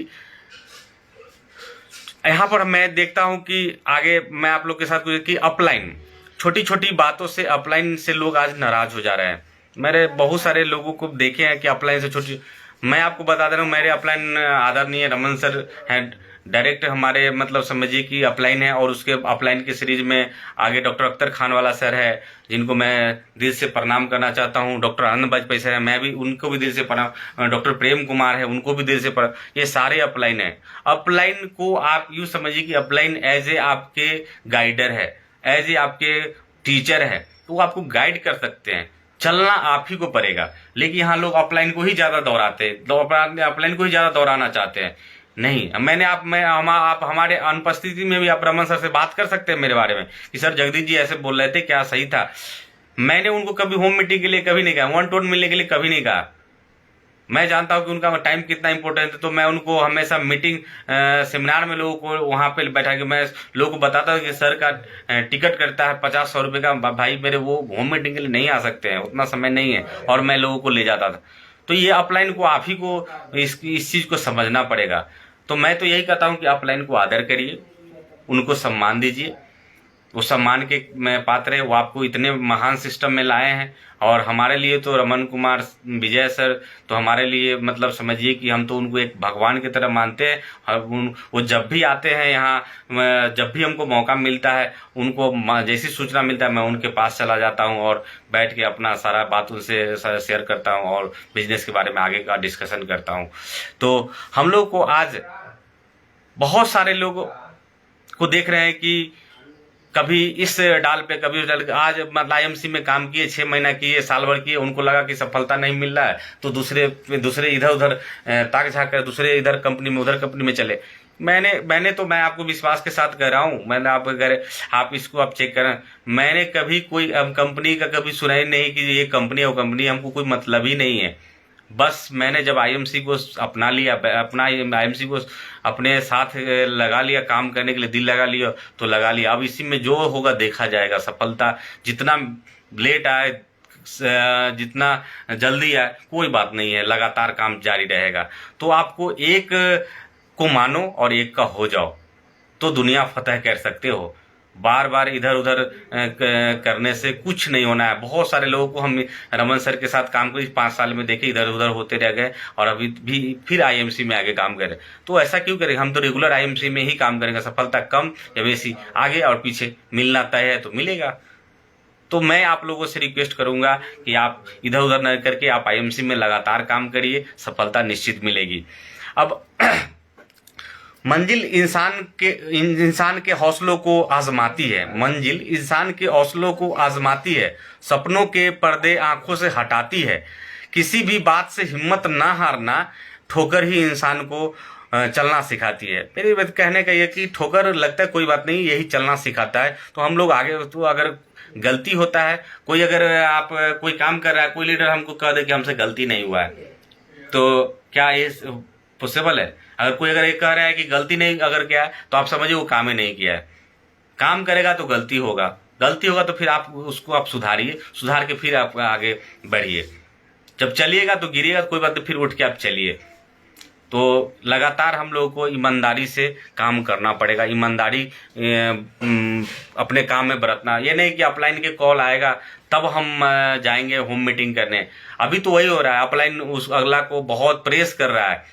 यहाँ पर मैं देखता हूँ कि आगे मैं आप लोग के साथ कुछ कि अपलाइन, छोटी छोटी बातों से अपलाइन से लोग आज नाराज हो जा रहे हैं। मेरे बहुत सारे लोगों को देखे हैं कि अपलाइन से छोटी, मैं आपको बता दे रहा हूँ, मेरे अपलाइन आदरणीय रमन सर हैं, डायरेक्ट हमारे मतलब समझिए कि अपलाइन है। और उसके अपलाइन की सीरीज में आगे डॉक्टर अख्तर खान वाला सर है, जिनको मैं दिल से प्रणाम करना चाहता हूँ। डॉक्टर आनंद वाजपेयी सर है, मैं भी उनको भी दिल से प्रणाम। डॉक्टर प्रेम कुमार है, उनको भी दिल से प्रणाम। ये सारे अपलाइन है। अपलाइन को आप यूँ समझिए कि अपलाइन एज ए आपके गाइडर है, एज ए आपके टीचर है, तो वो आपको गाइड कर सकते हैं। चलना आप ही को पड़ेगा, लेकिन यहाँ लोग अपलाइन को ही ज्यादा दोहराते हैं, अपलाइन को ही ज्यादा दोहराना चाहते हैं। नहीं, आप हमारे अनुपस्थिति में भी आप रमन सर से बात कर सकते हैं मेरे बारे में कि सर जगदीश जी ऐसे बोल रहे थे, क्या सही था? मैंने उनको कभी होम मीटिंग के लिए कभी नहीं कहा, वन टू वन मिलने के लिए कभी नहीं कहा। मैं जानता हूं कि उनका टाइम कितना इंपॉर्टेंट है, तो मैं उनको हमेशा मीटिंग सेमिनार में लोगों को वहां पे बैठा के मैं लोगों को बताता हूं कि सर का टिकट करता है 50-100 रुपए का, भाई मेरे वो होम मीटिंग के लिए नहीं आ सकते हैं, उतना समय नहीं है, और मैं लोगों को ले जाता था। तो ये अपलाइन को आप ही को इस चीज को समझना पड़ेगा। तो मैं तो यही कहता हूं कि अपलाइन को आदर करिए, उनको सम्मान दीजिए, वो सम्मान के मैं पात्र है। वो आपको इतने महान सिस्टम में लाए हैं, और हमारे लिए तो रमन कुमार विजय सर तो हमारे लिए मतलब समझिए कि हम तो उनको एक भगवान की तरह मानते हैं। वो जब भी आते हैं यहाँ, जब भी हमको मौका मिलता है, उनको जैसी सूचना मिलता है मैं उनके पास चला जाता हूँ और बैठ के अपना सारा बात उनसे शेयर करता हूँ और बिजनेस के बारे में आगे का डिस्कशन करता हूँ। तो हम लोग को आज बहुत सारे लोग को देख रहे हैं कि कभी इस डाल पे कभी उस डाल पे, आज मतलब आईएमसी में काम किए, 6 महीना किए, साल भर किए, उनको लगा कि सफलता नहीं मिल रहा है, तो दूसरे इधर उधर ताक झाक कर दूसरे इधर कंपनी में उधर कंपनी में चले। मैं आपको विश्वास के साथ कह रहा हूँ, मैंने आप इसको आप चेक करें, मैंने कभी कोई कंपनी का कभी सुना ही नहीं कि ये कंपनी है वो कंपनी, हमको कोई मतलब ही नहीं है। बस मैंने जब आईएमसी को अपना लिया, अपना आईएमसी को अपने साथ लगा लिया, काम करने के लिए दिल लगा लिया तो लगा लिया। अब इसी में जो होगा देखा जाएगा। सफलता जितना लेट आए, जितना जल्दी आए, कोई बात नहीं है, लगातार काम जारी रहेगा। तो आपको एक को मानो और एक का हो जाओ, तो दुनिया फतह कर सकते हो। बार बार इधर उधर करने से कुछ नहीं होना है। बहुत सारे लोगों को हम रमन सर के साथ काम करी 5 साल में देखे, इधर उधर होते रह गए और अभी भी फिर आईएमसी में आगे काम करें। तो ऐसा क्यों करें? हम तो रेगुलर आईएमसी में ही काम करेंगे। सफलता कम या बेसी, आगे और पीछे मिलना तय है तो मिलेगा। तो मैं आप लोगों से रिक्वेस्ट करूंगा कि आप इधर उधर न करके आप आईएमसी में लगातार काम करिए, सफलता निश्चित मिलेगी। अब मंजिल इंसान के हौसलों को आजमाती है। मंजिल इंसान के हौसलों को आजमाती है, सपनों के पर्दे आंखों से हटाती है। किसी भी बात से हिम्मत ना हारना, ठोकर ही इंसान को चलना सिखाती है। मेरी बात कहने का ये कि ठोकर लगता है कोई बात नहीं, यही चलना सिखाता है। तो हम लोग आगे, तो अगर गलती होता है कोई, अगर आप कोई काम कर रहा है, कोई लीडर हमको कह दे कि हमसे गलती नहीं हुआ है, तो क्या ये पॉसिबल है? अगर कोई अगर ये कह रहा है कि गलती नहीं अगर क्या है, तो आप समझिए वो काम ही नहीं किया है। काम करेगा तो गलती होगा, गलती होगा तो फिर आप उसको आप सुधारिए, सुधार के फिर आप आगे बढ़िए। जब चलिएगा तो गिरिएगा तो कोई बात नहीं, फिर उठ के आप चलिए। तो लगातार हम लोगों को ईमानदारी से काम करना पड़ेगा, ईमानदारी अपने काम में बरतना। ये नहीं कि अपलाइन के कॉल आएगा तब हम जाएंगे होम मीटिंग करने। अभी तो वही हो रहा है, अपलाइन उस अगला को बहुत प्रेस कर रहा है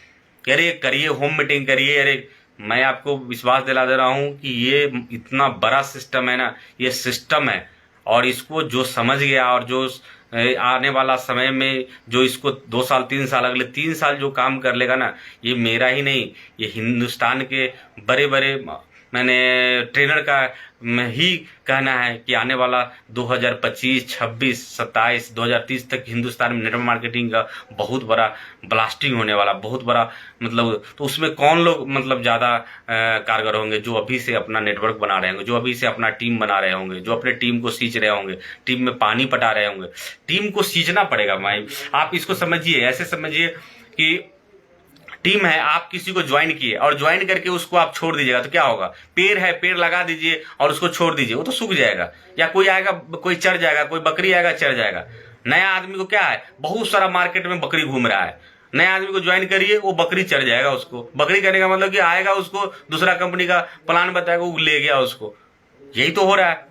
कि अरे करिए, होम मीटिंग करिए। अरे मैं आपको विश्वास दिला दे रहा हूँ कि ये इतना बड़ा सिस्टम है ना, ये सिस्टम है, और इसको जो समझ गया और जो आने वाला समय में जो इसको 2 साल 3 साल अगले 3 साल जो काम कर लेगा ना, ये मेरा ही नहीं, ये हिंदुस्तान के बड़े बड़े मैंने ट्रेनर का ही कहना है कि आने वाला 2025, 26, 27, 2030 तक हिंदुस्तान में नेटवर्क मार्केटिंग का बहुत बड़ा ब्लास्टिंग होने वाला, बहुत बड़ा मतलब। तो उसमें कौन लोग मतलब ज़्यादा कारगर होंगे? जो अभी से अपना नेटवर्क बना रहे होंगे, जो अभी से अपना टीम बना रहे होंगे, जो अपने टीम को सींच रहे होंगे, टीम में पानी पटा रहे होंगे। टीम को सींचना पड़ेगा भाई, आप इसको समझिए, ऐसे समझिए कि टीम है, आप किसी को ज्वाइन किए और ज्वाइन करके उसको आप छोड़ दीजिएगा तो क्या होगा? पेड़ है, पेड़ लगा दीजिए और उसको छोड़ दीजिए, वो तो सूख जाएगा। या कोई आएगा, कोई चढ़ जाएगा, कोई बकरी आएगा चढ़ जाएगा। नया आदमी को क्या है, बहुत सारा मार्केट में बकरी घूम रहा है, नया आदमी को ज्वाइन करिए, वो बकरी चढ़ जाएगा। उसको बकरी करने का मतलब कि आएगा, उसको दूसरा कंपनी का प्लान बताएगा, वो ले गया उसको। यही तो हो रहा है।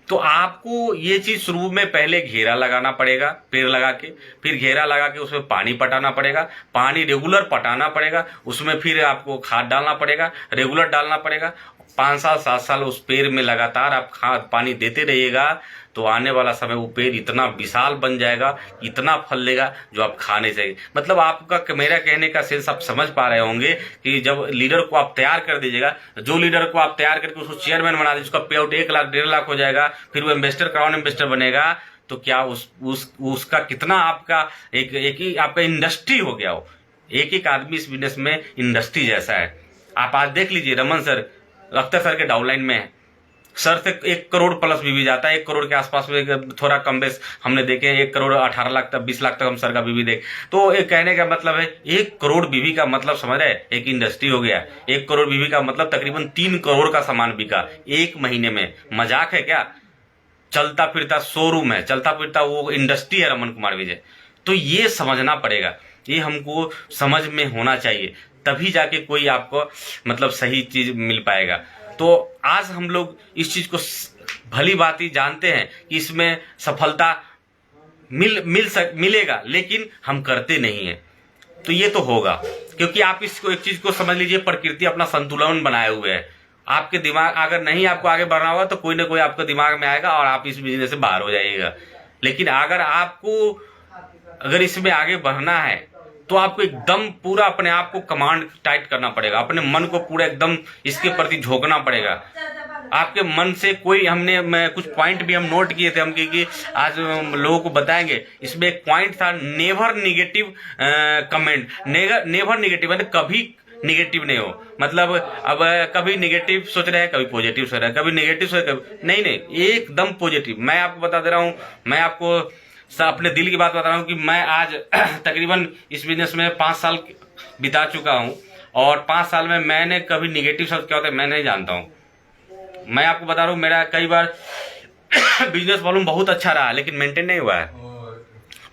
तो आपको ये चीज शुरू में पहले घेरा लगाना पड़ेगा, पेड़ लगा के, फिर घेरा लगा के उसमें पानी पटाना पड़ेगा, पानी रेगुलर पटाना पड़ेगा, उसमें फिर आपको खाद डालना पड़ेगा, रेगुलर डालना पड़ेगा। 5 साल 7 साल उस पेड़ में लगातार आप खाद पानी देते रहिएगा, तो आने वाला समय वो पेड़ इतना विशाल बन जाएगा, इतना फल देगा जो आप खाने चाहिए। मतलब आपका, मेरा कहने का सेंस आप समझ पा रहे होंगे कि जब लीडर को आप तैयार कर दीजिएगा, जो लीडर को आप तैयार करके उसको चेयरमैन बना दीजिए, उसका पे आउट 1 लाख 1.5 लाख हो जाएगा, फिर वो इन्वेस्टर क्राउन इन्वेस्टर बनेगा, तो क्या उसका कितना आपका एक ही आपका इंडस्ट्री हो गया हो। एक आदमी इस बिजनेस में इंडस्ट्री जैसा है। आप आज देख लीजिए, रमन सर अख्तर सर के डाउनलाइन में है, सर से 1 करोड़ प्लस बीवी जाता है, 1 करोड़ के आसपास में थोड़ा कम बेस हमने देखे, 1 करोड़ 18 लाख तक 20 लाख तक हम सर का बीवी देख। तो एक कहने का मतलब है 1 करोड़ बीवी का मतलब समझ रहे, एक इंडस्ट्री हो गया। 1 करोड़ बीवी का मतलब तकरीबन 3 करोड़ का सामान बिका 1 महीने में। मजाक है क्या? चलता फिरता शोरूम है, चलता फिरता वो इंडस्ट्री है रमन कुमार विजय। तो ये समझना पड़ेगा, ये हमको समझ में होना चाहिए, तभी जाके कोई आपको मतलब सही चीज मिल पाएगा। तो आज हम लोग इस चीज को भली भांति जानते हैं कि इसमें सफलता मिलेगा, लेकिन हम करते नहीं है। तो ये तो होगा, क्योंकि आप इसको एक चीज को समझ लीजिए, प्रकृति अपना संतुलन बनाए हुए है। आपके दिमाग अगर नहीं आपको आगे बढ़ना होगा तो कोई ना कोई आपके दिमाग में आएगा और आप इस बिजनेस से बाहर हो जाइएगा। लेकिन अगर इसमें आगे बढ़ना है तो आपको एकदम पूरा अपने आप को कमांड टाइट करना पड़ेगा, अपने मन को पूरा एकदम इसके प्रति झोंकना पड़ेगा। आपके मन से कोई कुछ पॉइंट भी हम नोट किए थे, हम कि आज लोगों को बताएंगे। इसमें एक पॉइंट था, never negative comment, never negative मतलब कभी निगेटिव नहीं हो। मतलब अब कभी निगेटिव सोच रहे हैं, कभी पॉजिटिव सोच रहे हैं, कभी निगेटिव सोच रहे हैं, नहीं, एकदम पॉजिटिव। मैं आपको बता दे रहा हूं, मैं आपको अपने दिल की बात बता रहा हूं कि मैं आज तकरीबन इस बिजनेस में 5 साल बिता चुका हूं, और 5 साल में मैंने कभी निगेटिव शब्द क्या होता है मैं नहीं जानता हूं। मैं आपको बता रहा हूं, मेरा कई बार बिजनेस वॉल्यूम बहुत अच्छा रहा, लेकिन मेंटेन नहीं हुआ है।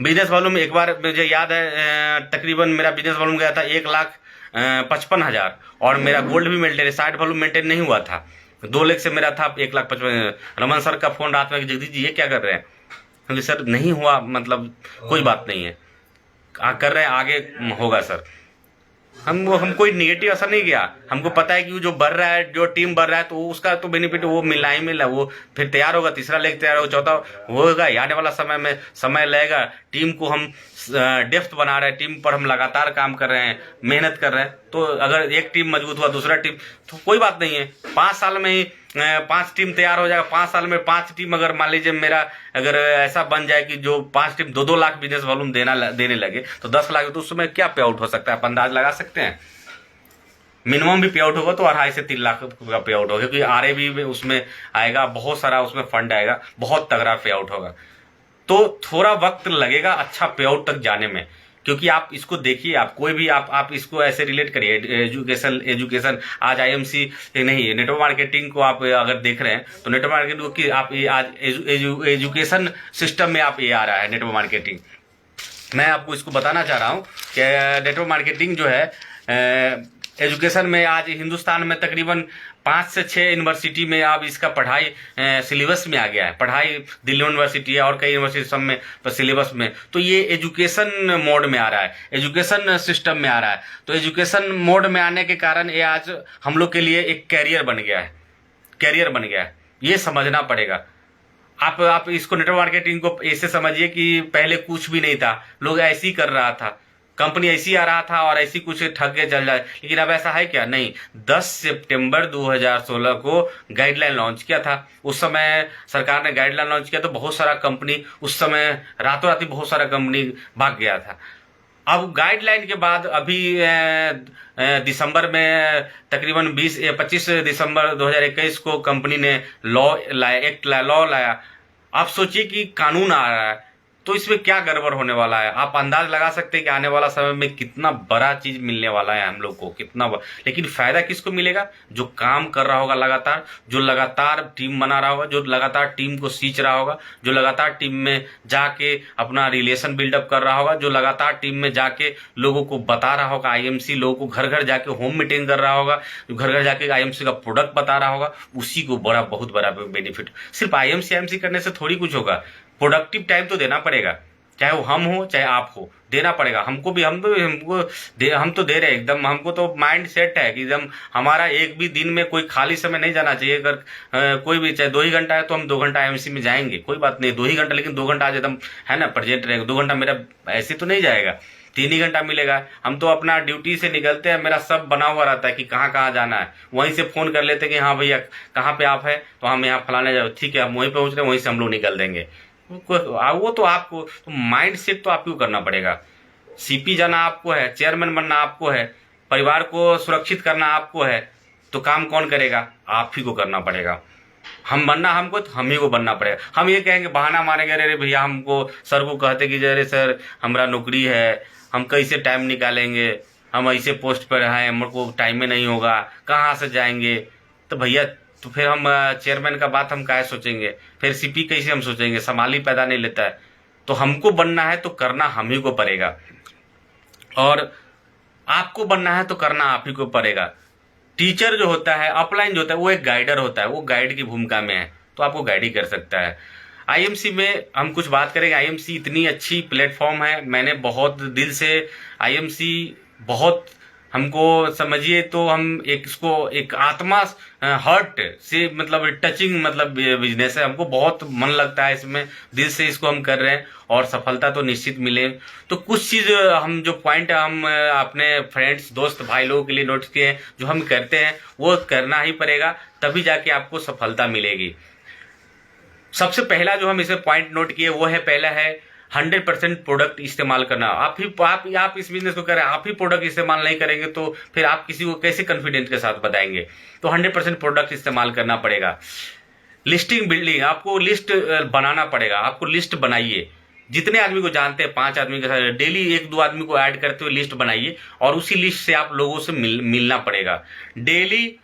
बिजनेस वॉल्यूम एक बार मुझे याद है, तकरीबन मेरा बिजनेस वॉल्यूम गया था 1,55,000, और मेरा गोल्ड भी मेंटेन, 60 वॉल्यूम मेंटेन नहीं हुआ था। 2 लाख से मेरा था 1,55,000। रमन सर का फोन रात में, जगदीश जी ये क्या कर रहे हैं? क्योंकि सर नहीं हुआ, मतलब कोई बात नहीं है, कर रहे हैं, आगे होगा सर। हम कोई निगेटिव असर नहीं किया। हमको पता है कि जो बढ़ रहा है, जो टीम बढ़ रहा है, तो उसका तो बेनिफिट वो मिलना ही मिला। वो फिर तैयार होगा, तीसरा लेग तैयार होगा, चौथा होगा, आने वाला समय में समय लगेगा। टीम को हम डेप्थ बना रहे हैं, टीम पर हम लगातार काम कर रहे हैं, मेहनत कर रहे हैं। तो अगर एक टीम मजबूत हुआ, दूसरा टीम, तो कोई बात नहीं है। 5 साल में ही 5 टीम तैयार हो जाएगा। 5 साल में 5 टीम, अगर मान लीजिए मेरा अगर ऐसा बन जाए कि जो 5 टीम 2-2 लाख बिजनेस वॉल्यूम देने लगे, तो 10 लाख, तो उस समय क्या पे आउट हो सकता है, आप अंदाज लगा सकते हैं। मिनिमम भी पे आउट होगा तो 2.5 से 3 लाख का पे आउट होगा, क्योंकि RAB में उसमें आएगा, बहुत सारा उसमें फंड आएगा, बहुत तगड़ा पे आउट होगा। तो थोड़ा वक्त लगेगा अच्छा पे आउट तक जाने में, क्योंकि आप इसको देखिए, आप कोई भी आप इसको ऐसे रिलेट करिए, एजुकेशन आज IMC नहीं, नेटवर्क मार्केटिंग को आप अगर देख रहे हैं तो नेटवर्क मार्केटिंग को कि आप आज एजुकेशन सिस्टम में आप ये आ रहा है नेटवर्क मार्केटिंग। मैं आपको इसको बताना चाह रहा हूँ कि नेटवर्क मार्केटिंग जो है एजुकेशन में आज हिंदुस्तान में तकरीबन 5 से 6 यूनिवर्सिटी में अब इसका पढ़ाई सिलेबस में आ गया है। पढ़ाई दिल्ली यूनिवर्सिटी है और कई यूनिवर्सिटी सब में सिलेबस में, तो ये एजुकेशन मोड में आ रहा है, एजुकेशन सिस्टम में आ रहा है। तो एजुकेशन मोड में आने के कारण ये आज हम लोग के लिए एक कैरियर बन गया है, कैरियर बन गया है, ये समझना पड़ेगा। आप इसको नेटवर्क मार्केटिंग को ऐसे समझिए कि पहले कुछ भी नहीं था, लोग ऐसे ही कर रहा था, कंपनी ऐसी आ रहा था और ऐसी कुछ ठग के चल जाए, लेकिन अब ऐसा है क्या? नहीं। 10 सितंबर 2016 को गाइडलाइन लॉन्च किया था। उस समय सरकार ने गाइडलाइन लॉन्च किया तो बहुत सारा कंपनी उस समय रातों रात ही बहुत सारा कंपनी भाग गया था। अब गाइडलाइन के बाद अभी दिसंबर में तकरीबन 25 दिसंबर 2021 को कंपनी ने लॉ लाया। आप सोचिए कि कानून आ रहा है तो इसमें क्या गड़बड़ होने वाला है। आप अंदाज लगा सकते हैं कि आने वाला समय में कितना बड़ा चीज मिलने वाला है हम लोग को, कितना लेकिन फायदा किसको मिलेगा? जो काम कर रहा होगा लगातार, जो लगातार टीम बना रहा होगा, जो लगातार टीम को सींच रहा होगा, जो लगातार टीम में जाके अपना रिलेशन बिल्डअप कर रहा होगा, जो लगातार टीम में जाके लोगों को बता रहा होगा, IMC लोगों को घर घर जाके होम मीटिंग कर रहा होगा, घर घर जाके IMC का प्रोडक्ट बता रहा होगा, उसी को बहुत बड़ा बेनिफिट। सिर्फ IMC करने से थोड़ी कुछ होगा, प्रोडक्टिव टाइम तो देना पड़ेगा, चाहे वो हम हो चाहे आप हो, देना पड़ेगा हमको भी। हम तो दे रहे हैं एकदम, हमको तो माइंड सेट है कि एकदम हमारा एक भी दिन में कोई खाली समय नहीं जाना चाहिए। अगर कोई भी चाहे 2 ही घंटा है तो हम 2 घंटा IMC में जाएंगे, कोई बात नहीं, 2 ही घंटा, लेकिन 2 घंटा आज एकदम है ना प्रेजेंट रहेगा। 2 घंटा मेरा ऐसे तो नहीं जाएगा, 3 ही घंटा मिलेगा। हम तो अपना ड्यूटी से निकलते हैं, मेरा सब बना हुआ रहता है कि कहाँ कहाँ जाना है, वहीं से फोन कर लेते हैं कि हाँ भैया कहाँ पे आप है, तो हम यहाँ फलाने जाओ, ठीक है हम वहीं पहुंच रहे हैं, वहीं से हम लोग निकल देंगे। वो तो आपको तो माइंड सेट तो आपको करना पड़ेगा। CP जाना आपको है, चेयरमैन बनना आपको है, परिवार को सुरक्षित करना आपको है, तो काम कौन करेगा? आप ही को करना पड़ेगा। हम बनना हमको, तो हम ही को बनना पड़ेगा। हम ये कहेंगे, बहाना मारेंगे, अरे भैया हमको सर को कहते कि अरे सर हमारा नौकरी है, हम कैसे टाइम निकालेंगे, हम ऐसे पोस्ट पर हैं, हमारे को टाइम में नहीं होगा, कहाँ से जाएंगे? तो भैया तो फिर हम चेयरमैन का बात हम क्या सोचेंगे, फिर CP कैसे हम सोचेंगे? संभाल ही पैदा नहीं लेता है। तो हमको बनना है तो करना हम ही को पड़ेगा, और आपको बनना है तो करना आप ही को पड़ेगा। टीचर जो होता है, अपलाइन जो होता है, वो एक गाइडर होता है, वो गाइड की भूमिका में है, तो आपको गाइड ही कर सकता है। IMC में हम कुछ बात करेंगे। IMC इतनी अच्छी प्लेटफॉर्म है, मैंने बहुत दिल से IMC बहुत हमको समझिए तो हम इसको एक आत्मा हर्ट से मतलब टचिंग मतलब बिजनेस है, हमको बहुत मन लगता है इसमें, दिल से इसको हम कर रहे हैं और सफलता तो निश्चित मिले। तो कुछ चीज हम जो पॉइंट हम अपने फ्रेंड्स दोस्त भाई लोगों के लिए नोट किए हैं, जो हम करते हैं वो करना ही पड़ेगा, तभी जाके आपको सफलता मिलेगी। सबसे पहला जो हम इसे पॉइंट नोट किए वो है, पहला है 100% प्रोडक्ट इस्तेमाल करना। आप इस बिजनेस को करें, आप ही प्रोडक्ट इस्तेमाल नहीं करेंगे तो फिर आप किसी को कैसे कॉन्फिडेंस के साथ बताएंगे? तो 100% प्रोडक्ट इस्तेमाल करना पड़ेगा। लिस्टिंग बिल्डिंग, आपको लिस्ट बनाना पड़ेगा, आपको लिस्ट बनाइए। जितने आदमी को जानते हैं 5 आदमी के साथ डेली 1-2 आदमी को ऐड करते हुए लिस्ट बनाइए, और उसी लिस्ट से आप लोगों से मिलना पड़ेगा। Daily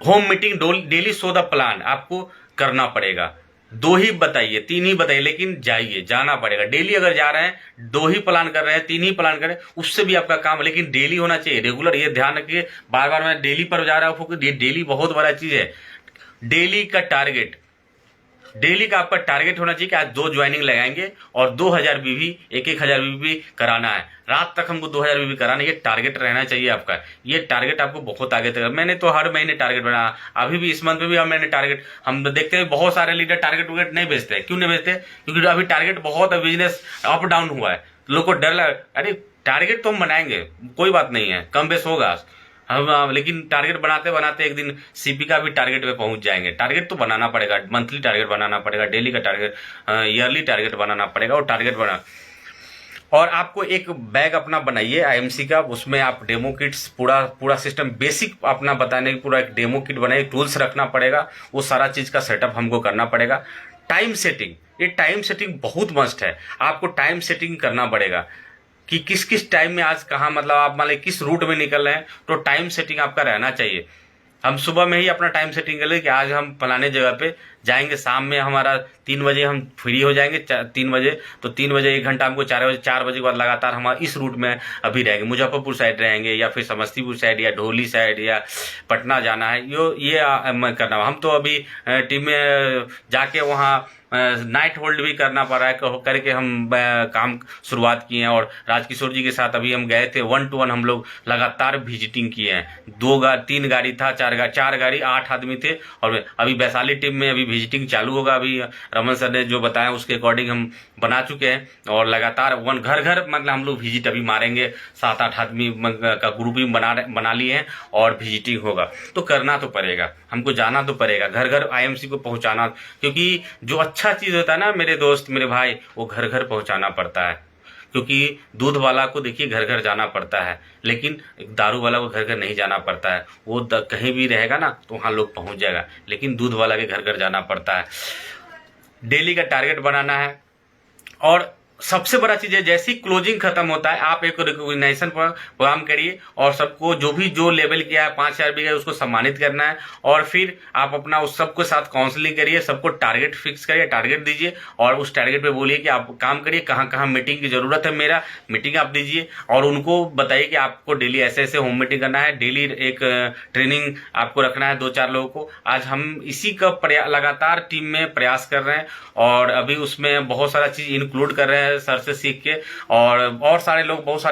home meeting, daily show the plan आपको करना पड़ेगा। 2 ही बताइए, 3 ही बताइए, लेकिन जाना पड़ेगा। डेली अगर जा रहे हैं, 2 ही प्लान कर रहे हैं, 3 ही प्लान कर रहे हैं, उससे भी आपका काम, लेकिन डेली होना चाहिए, रेगुलर। ये ध्यान रखिए, बार बार मैं डेली पर जा रहा हूँ क्योंकि डेली बहुत बड़ा चीज है। डेली का टारगेट, डेली का आपका टारगेट होना चाहिए कि आज 2 ज्वाइनिंग लगाएंगे और 2000 बीवी, 1000 बीवी कराना है। रात तक हमको 2000 बीवी कराना, ये टारगेट रहना चाहिए आपका। ये टारगेट आपको बहुत आगे तक, मैंने तो हर महीने टारगेट बनाया, अभी भी इस मंथ में भी मैंने टारगेट, हम देखते हैं बहुत सारे लीडर टारगेट नहीं बेचते। क्यों नहीं बेचते? क्योंकि अभी टारगेट बहुत, बिजनेस अप डाउन हुआ है, लोग को डर लगा। अरे टारगेट तो हम बनाएंगे, कोई बात नहीं है, कम बेस होगा हम, लेकिन टारगेट बनाते बनाते एक दिन CP का भी टारगेट पे पहुंच जाएंगे। टारगेट तो बनाना पड़ेगा, मंथली टारगेट बनाना पड़ेगा, डेली का टारगेट, ईयरली टारगेट बनाना पड़ेगा, और टारगेट बना और आपको एक बैग अपना बनाइए आईएमसी का, उसमें आप डेमो किट्स पूरा सिस्टम बेसिक अपना बताने की पूरा एक डेमो किट बनाइए, टूल्स रखना पड़ेगा, वो सारा चीज़ का सेटअप हमको करना पड़ेगा। टाइम सेटिंग, ये टाइम सेटिंग बहुत मस्ट है, आपको टाइम सेटिंग करना पड़ेगा कि किस किस टाइम में आज कहाँ, मतलब आप मान लीजिए किस रूट में निकल रहे हैं, तो टाइम सेटिंग आपका रहना चाहिए। हम सुबह में ही अपना टाइम सेटिंग कर ले कि आज हम फलाने जगह पे जाएंगे, शाम में हमारा 3 बजे हम फ्री हो जाएंगे, 3 बजे, तो 3 बजे 1 घंटा हमको 4 बजे के बाद लगातार हम इस रूट में अभी रहेंगे, मुजफ्फरपुर साइड रहेंगे या फिर समस्तीपुर साइड या ढोली साइड या पटना जाना है, ये करना। हम तो अभी टीम में जाके वहाँ नाइट होल्ड भी करना पड़ रहा है, करके हम काम शुरुआत किए हैं। और राजकिशोर जी के साथ अभी हम गए थे 1 to 1, हम लोग लगातार विजिटिंग किए हैं। 3 गाड़ी था, 4 गाड़ी, 8 आदमी थे। और अभी वैशाली टीम में अभी विजिटिंग चालू होगा, अभी रमन सर ने जो बताया उसके अकॉर्डिंग हम बना चुके हैं। और लगातार घर मतलब हम लोग विजिट अभी मारेंगे, 7-8 आदमी का ग्रुप भी बना लिए हैं और विजिटिंग होगा। तो करना तो पड़ेगा, हमको जाना तो पड़ेगा, घर आईएमसी को पहुंचाना, क्योंकि जो अच्छा चीज होता है ना मेरे दोस्त मेरे भाई, वो घर पहुंचाना पड़ता है। क्योंकि दूध वाला को देखिए घर जाना पड़ता है, लेकिन दारू वाला को घर नहीं जाना पड़ता है। वो कहीं भी रहेगा ना तो वहाँ लोग पहुंच जाएगा, लेकिन दूध वाला के घर जाना पड़ता है। डेली का टारगेट बनाना है। और सबसे बड़ा चीज है, जैसी क्लोजिंग खत्म होता है आप एक रिकॉग्निशन प्रोग्राम करिए और सबको जो लेवल किया है 5,000 भी गया उसको सम्मानित करना है। और फिर आप अपना उस सबके साथ काउंसलिंग करिए, सबको टारगेट फिक्स करिए, टारगेट दीजिए और उस टारगेट पे बोलिए कि आप काम करिए, कहाँ कहाँ मीटिंग की जरूरत है, मेरा मीटिंग आप दीजिए। और उनको बताइए कि आपको डेली ऐसे ऐसे होम मीटिंग करना है, डेली एक ट्रेनिंग आपको रखना है 2-4 लोगों को। आज हम इसी का लगातार टीम में प्रयास कर रहे हैं और अभी उसमें बहुत सारा चीज इंक्लूड कर रहे हैं सर से सीख के। और बहुत सारे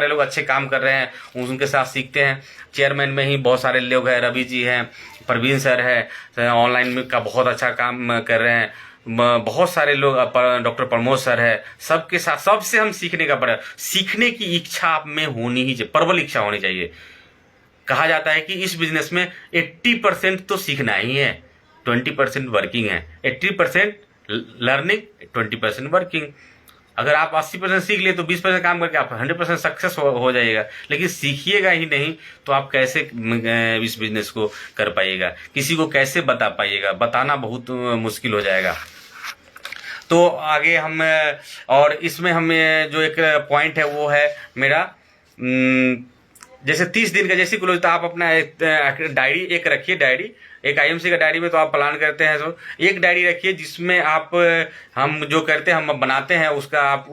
लोग अच्छे काम कर रहे हैं, उनके साथ सीखते हैं। चेयरमैन में ही बहुत सारे लोग हैं, रवि जी हैं, प्रवीण सर है, ऑनलाइन में का बहुत अच्छा काम कर रहे हैं, बहुत सारे लोग, डॉक्टर प्रमोद सर है। सबके साथ सबसे हम सीखने का पड़ा, सीखने की इच्छा आप में होनी ही चाहिए, प्रबल इच्छा होनी चाहिए। कहा जाता है कि इस बिजनेस में 80% तो सीखना ही है, 20% वर्किंग है। 80% लर्निंग, 20% वर्किंग। अगर आप 80% सीख लिए तो 20% काम करके आप 100% सक्सेस हो जाइएगा। लेकिन सीखिएगा ही नहीं तो आप कैसे इस बिजनेस को कर पाइएगा, किसी को कैसे बता पाइएगा, बताना बहुत मुश्किल हो जाएगा। तो आगे हम, और इसमें हम जो एक पॉइंट है वो है मेरा, जैसे 30 दिन का जैसे क्लोज, तो आप अपना डायरी एक रखिए, डायरी एक आईएमसी का डायरी में तो आप प्लान करते हैं, तो एक डायरी रखिए जिसमें आप हम जो करते हैं हम बनाते हैं उसका आप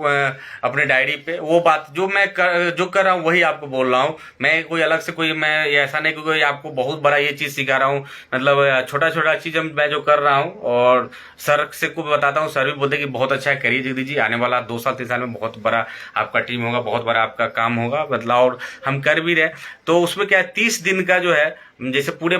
अपने डायरी पे वो बात जो मैं कर रहा हूँ वही आपको बोल रहा हूँ। मैं कोई अलग से कोई, मैं ऐसा नहीं कि कोई आपको बहुत बड़ा ये चीज सिखा रहा हूँ, मतलब छोटा चीज मैं जो कर रहा हूँ और सर से को बताता हूँ। सर भी बोलते कि बहुत अच्छा है, करिए जल्दी जी, आने वाला 2 साल 3 साल में बहुत बड़ा आपका टीम होगा, बहुत बड़ा आपका काम होगा, मतलब और हम कर भी रहे। तो उसमें क्या है, 30 दिन का जो है, जैसे पूरे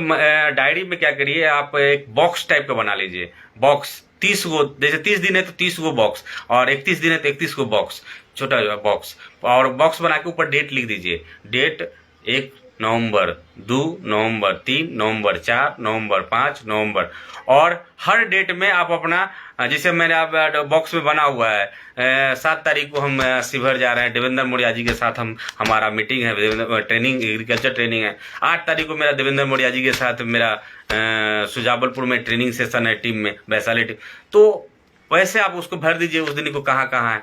डायरी में क्या करिए आप एक बॉक्स टाइप का बना लीजिए, बॉक्स 30 गो, जैसे 30 दिन है तो 30 गो बॉक्स, और 31 दिन है तो 31 गो बॉक्स, छोटा बॉक्स। और बॉक्स बना के ऊपर डेट लिख दीजिए, डेट 1 नवंबर, 2 नवंबर, 3 नवंबर, 4 नवंबर, 5 नवंबर। और हर डेट में आप अपना, जैसे मैंने आप बॉक्स में बना हुआ है 7 तारीख को हम शिवहर जा रहे हैं, देवेंद्र मौर्य जी के साथ हमारा मीटिंग है, ट्रेनिंग, एग्रीकल्चर ट्रेनिंग है। 8 तारीख को मेरा देवेंद्र मौर्य जी के साथ मेरा सुजावलपुर में ट्रेनिंग सेशन है टीम में, वैशाली टीम। तो वैसे आप उसको भर दीजिए उस दिन को कहाँ है,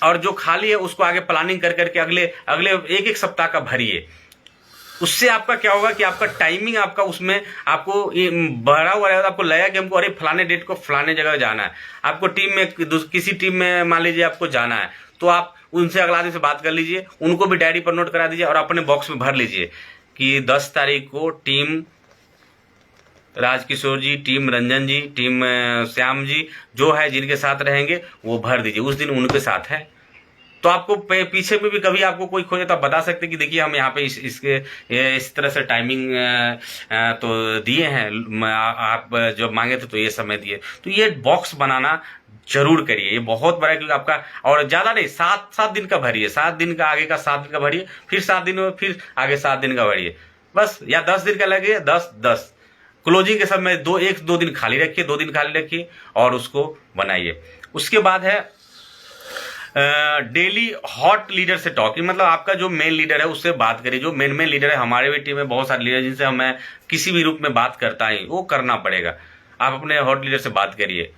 और जो खाली है उसको आगे प्लानिंग कर करके अगले एक सप्ताह का भरिए। उससे आपका क्या होगा कि आपका टाइमिंग, आपका उसमें आपको बढ़ा हुआ रहेगा, आपको लगेगा कि हमको अरे फलाने डेट को फलाने जगह जाना है। आपको टीम में किसी टीम में मान लीजिए आपको जाना है तो आप उनसे अगला दिन से बात कर लीजिए, उनको भी डायरी पर नोट करा दीजिए और अपने बॉक्स में भर लीजिए कि 10 तारीख को टीम राजकिशोर जी, टीम रंजन जी, टीम श्याम जी जो है जिनके साथ रहेंगे वो भर दीजिए, उस दिन उनके साथ है। तो आपको पीछे में भी कभी आपको कोई खोजे तो आप बता सकते कि देखिए हम यहाँ पे इस तरह से टाइमिंग तो दिए हैं, आप जब मांगे थे तो ये समय दिए। तो ये बॉक्स बनाना जरूर करिए, ये बहुत बड़ा, क्योंकि आपका, और ज्यादा नहीं, 7 दिन का भरिए, 7 दिन का आगे का 7 दिन का भरिए, फिर 7 दिन में फिर आगे 7 दिन का भरिए बस, या 10 दिन का लगे 10 क्लोजिंग के समय 1-2 दिन खाली रखिए, 2 दिन खाली रखिए और उसको बनाइए। उसके बाद है डेली हॉट लीडर से टॉकिंग, मतलब आपका जो मेन लीडर है उससे बात करिए। जो मेन लीडर है, हमारे भी टीम में बहुत सारे लीडर जिनसे मैं किसी भी रूप में बात करता ही, वो करना पड़ेगा। आप अपने हॉट लीडर से बात करिए।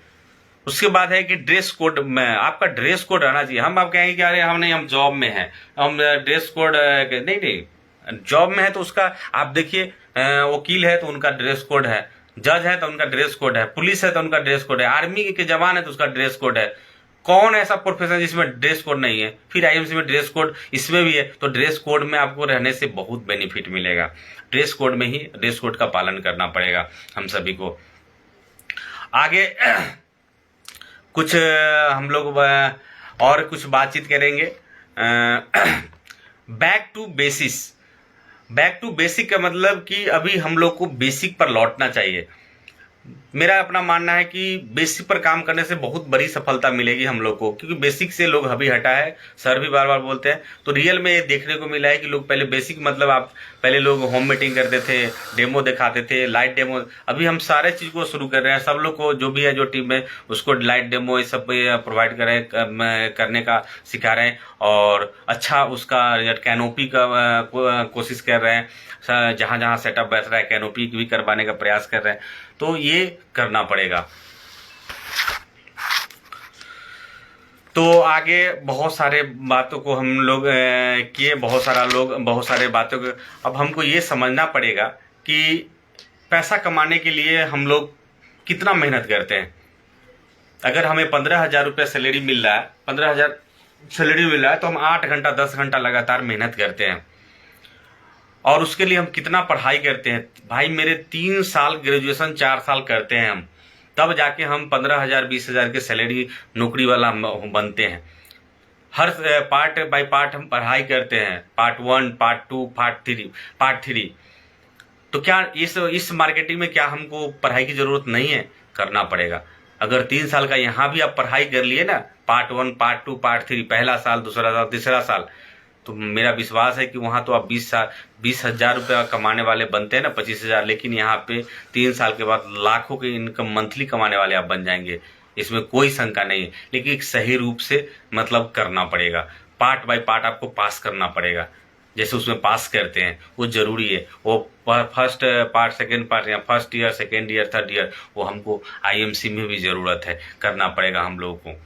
उसके बाद है कि ड्रेस कोड में आपका ड्रेस कोड रहना चाहिए। हम आप कहेंगे कि अरे हम नहीं, हम जॉब में हैं, हम ड्रेस कोड नहीं नहीं, जॉब में है तो उसका आप देखिए, वकील है तो उनका ड्रेस कोड है, जज है तो उनका ड्रेस कोड है, पुलिस है तो उनका ड्रेस कोड है, आर्मी के जवान है तो उसका ड्रेस कोड है। कौन ऐसा प्रोफेशन जिसमें ड्रेस कोड नहीं है? फिर आईएमसी में ड्रेस कोड इसमें भी है, तो ड्रेस कोड में आपको रहने से बहुत बेनिफिट मिलेगा। ड्रेस कोड में ही ड्रेस कोड का पालन करना पड़ेगा हम सभी को। आगे कुछ हम लोग और कुछ बातचीत करेंगे। Back to basis. Back to basic का मतलब कि अभी हम लोग को बेसिक पर लौटना चाहिए। मेरा अपना मानना है कि बेसिक पर काम करने से बहुत बड़ी सफलता मिलेगी हम लोग को, क्योंकि बेसिक से लोग अभी हटा है, सर भी बार बार बोलते हैं। तो रियल में ये देखने को मिला है कि लोग पहले बेसिक मतलब आप पहले लोग होम मीटिंग करते थे, डेमो दिखाते थे, लाइट डेमो। अभी हम सारे चीज को शुरू कर रहे हैं, सब लोग को जो भी है जो टीम में उसको लाइट डेमो ये सब प्रोवाइड करने का सिखा रहे हैं, और अच्छा उसका कैनोपी का कोशिश कर रहे हैं। जहां जहां सेटअप बैठ रहा है कैनोपी भी करवाने का प्रयास कर रहे हैं। तो ये करना पड़ेगा। तो आगे बहुत सारे बातों को हम लोग किए, बहुत सारे बातों को अब हमको ये समझना पड़ेगा कि पैसा कमाने के लिए हम लोग कितना मेहनत करते हैं। अगर हमें 15,000 रुपये सैलरी मिल रहा है, 15,000 सैलरी मिल रहा है, तो हम 8 घंटा 10 घंटा लगातार मेहनत करते हैं, और उसके लिए हम कितना पढ़ाई करते हैं। भाई मेरे 3 साल ग्रेजुएशन 4 साल करते हैं हम, तब जाके हम 15,000 20,000 के सैलरी नौकरी वाला बनते हैं। हर पार्ट बाय पार्ट हम पढ़ाई करते हैं, पार्ट 1 पार्ट 2 पार्ट 3। तो क्या इस मार्केटिंग में क्या हमको पढ़ाई की जरूरत नहीं है? करना पड़ेगा। अगर 3 साल का यहाँ भी आप पढ़ाई कर लिए ना, पार्ट 1 पार्ट 2 पार्ट 3, पहला साल दूसरा साल तीसरा साल, तो मेरा विश्वास है कि वहाँ तो आप 20,000 रुपया कमाने वाले बनते हैं ना, 25,000। लेकिन यहाँ पे 3 साल के बाद लाखों के इनकम मंथली कमाने वाले आप बन जाएंगे, इसमें कोई शंका नहीं है। लेकिन एक सही रूप से मतलब करना पड़ेगा, पार्ट बाय पार्ट आपको पास करना पड़ेगा। जैसे उसमें पास करते हैं वो जरूरी है, वो फर्स्ट पार्ट सेकेंड पार्ट या first year second year third year, वो हमको आईएमसी में भी जरूरत है, करना पड़ेगा हम लोगों को।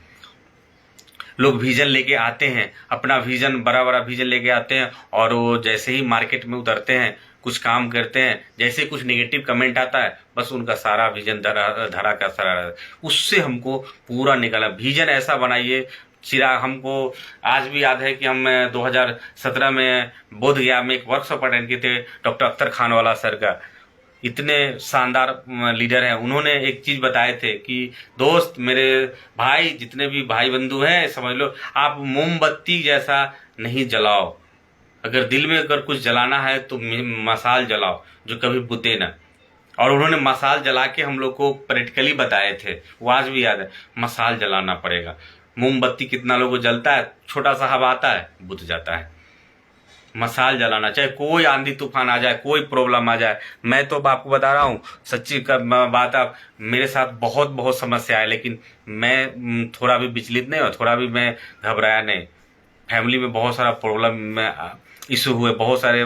लोग विजन लेके आते हैं, अपना विजन बड़ा बड़ा विजन लेके आते हैं, और वो जैसे ही मार्केट में उतरते हैं, कुछ काम करते हैं, जैसे कुछ नेगेटिव कमेंट आता है, बस उनका सारा विजन धरा का सारा। उससे हमको पूरा निकालना। विजन ऐसा बनाइए, चिराग हमको आज भी याद है कि हम 2017 में बोध गया में एक वर्कशॉप अटेंड किए थे डॉक्टर अख्तर खान वाला सर का। इतने शानदार लीडर हैं, उन्होंने एक चीज बताए थे कि दोस्त, मेरे भाई, जितने भी भाई बंधु हैं, समझ लो आप मोमबत्ती जैसा नहीं जलाओ। अगर दिल में अगर कुछ जलाना है तो मशाल जलाओ जो कभी बुते ना। और उन्होंने मशाल जला के हम लोग को प्रैक्टिकली बताए थे, वो आज भी याद है। मशाल जलाना पड़ेगा। मोमबत्ती कितना लोगों को जलता है, छोटा सा हवा आता है, बुझ जाता है। मशाल जलाना, चाहे कोई आंधी तूफान आ जाए, कोई प्रॉब्लम आ जाए। मैं तो आपको बता रहा हूँ सच्ची का बात, आप मेरे साथ बहुत समस्या है, लेकिन मैं थोड़ा भी विचलित नहीं हुआ, थोड़ा भी मैं घबराया नहीं। फैमिली में बहुत सारा प्रॉब्लम इशू हुए, बहुत सारे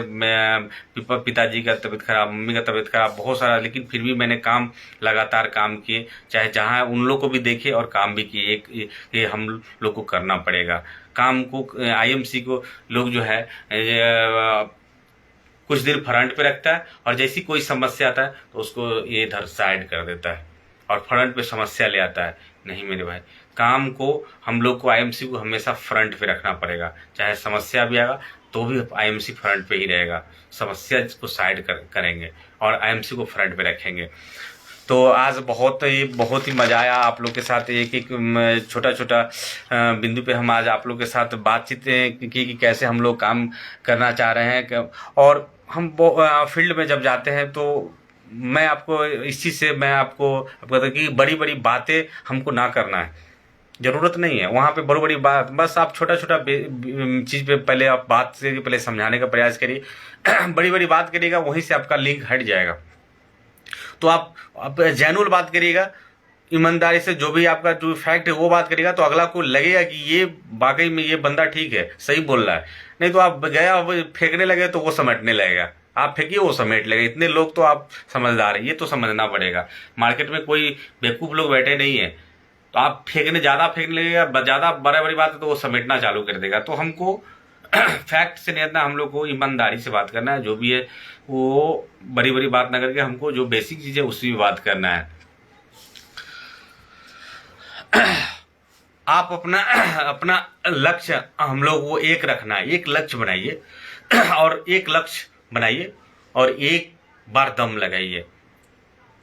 पिताजी का तबीयत खराब, मम्मी का तबीयत खराब, बहुत सारा, लेकिन फिर भी मैंने काम लगातार काम किए, चाहे जहाँ उन लोग को भी देखे और काम भी किए। ये हम लोग को करना पड़ेगा काम को। आईएमसी को लोग जो है कुछ दिन फ्रंट पे रखता है, और जैसी कोई समस्या आता है तो उसको ये इधर साइड कर देता है और फ्रंट पे समस्या ले आता है। नहीं मेरे भाई, काम को हम लोग को आईएमसी को हमेशा फ्रंट पे रखना पड़ेगा। चाहे समस्या भी आएगा तो भी आईएमसी फ्रंट पे ही रहेगा। समस्या को साइड करेंगे और आईएमसी को फ्रंट पे रखेंगे। तो आज बहुत ही मजा आया आप लोग के साथ। एक छोटा बिंदु पे हम आज आप लोग के साथ बातचीत की कि कैसे हम लोग काम करना चाह रहे हैं। और हम फील्ड में जब जाते हैं तो मैं आपको इस चीज़ से मैं आपको कहता कि बड़ी बातें हमको ना करना है, जरूरत नहीं है वहाँ पे बड़ी बात। बस आप छोटा चीज़ पे पहले आप बात से पहले समझाने का प्रयास करिए। बड़ी बात करिएगा, वहीं से आपका लिंक हट जाएगा। तो आप जेन्युइन बात करिएगा, ईमानदारी से जो भी आपका जो फैक्ट है वो बात करेगा तो अगला को लगेगा कि ये वाकई में ये बंदा ठीक है, सही बोल रहा है। नहीं तो आप गया फेंकने लगे तो वो समेटने लगेगा, आप फेंकिए वो समेट लेगा। इतने लोग तो आप समझदार हैं, ये तो समझना पड़ेगा। मार्केट में कोई बेवकूफ़ लोग बैठे नहीं है, तो आप ज़्यादा फेंकने लगेगा, ज़्यादा बड़ी बात है तो वो समेटना चालू कर देगा। तो हमको फैक्ट से नहीं, हम लोग को ईमानदारी से बात करना है। जो भी है वो बड़ी बात ना करके हमको जो बेसिक चीज़ है उसी में बात करना है। आप अपना लक्ष्य हम लोग वो एक रखना है, एक लक्ष्य बनाइए और एक लक्ष्य बनाइए और एक बार दम लगाइए।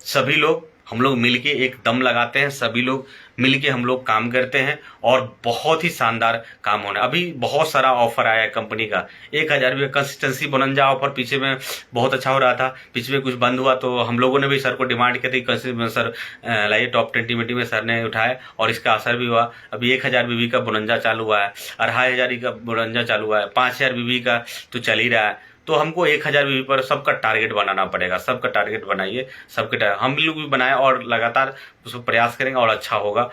सभी लोग हम लोग मिलके एक दम लगाते हैं, सभी लोग मिलके हम लोग काम करते हैं और बहुत ही शानदार काम होना। अभी बहुत सारा ऑफर आया है कंपनी का, 1000 रुपये कंसिस्टेंसी बोनंजा ऑफर पीछे में बहुत अच्छा हो रहा था, पीछे में कुछ बंद हुआ तो हम लोगों ने भी सर को डिमांड की थी, सर लाइए टॉप 20 मीटिंग में सर ने उठाया और इसका असर भी हुआ। अभी 1000 बीबी का बोनंजा चालू हुआ है, 2500 का बोनंजा चालू हुआ है, 5000 बीबी का तो चल ही रहा है। तो हमको 1000 बीबी पर सबका टारगेट बनाना पड़ेगा, सबका टारगेट बनाइए, हम लोग भी बनाए और लगातार उसको प्रयास करेंगे और अच्छा होगा।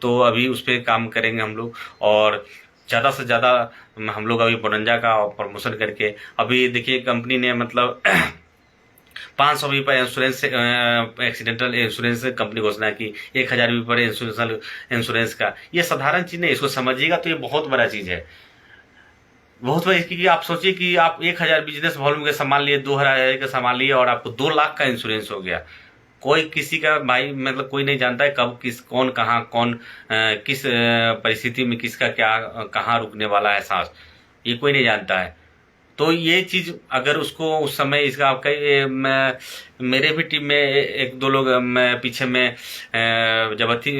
तो अभी उस पर काम करेंगे हम लोग और ज़्यादा से ज़्यादा हम लोग अभी बोनंजा का प्रमोशन करके, अभी देखिए कंपनी ने मतलब 500 बीबी पर इंश्योरेंस एक्सीडेंटल इंश्योरेंस कंपनी घोषणा की, 1000 बीबी पर इंश्योरेंस का। ये साधारण चीज़ नहीं, इसको समझिएगा तो ये बहुत बड़ा चीज़ है, बहुत बड़ी। क्योंकि आप सोचिए कि आप 1000 बिजनेस वॉल्यूम के सामान लिए, 2000 का सामान लिए और आपको 2 लाख का इंश्योरेंस हो गया। कोई किसी का भाई मतलब कोई नहीं जानता है कब कौन कहाँ किस परिस्थिति में किसका क्या कहाँ रुकने वाला है सांस, ये कोई नहीं जानता है। तो ये चीज़ अगर उसको उस समय इसका आपका मेरे भी टीम में 1-2 लोग पीछे में जब थी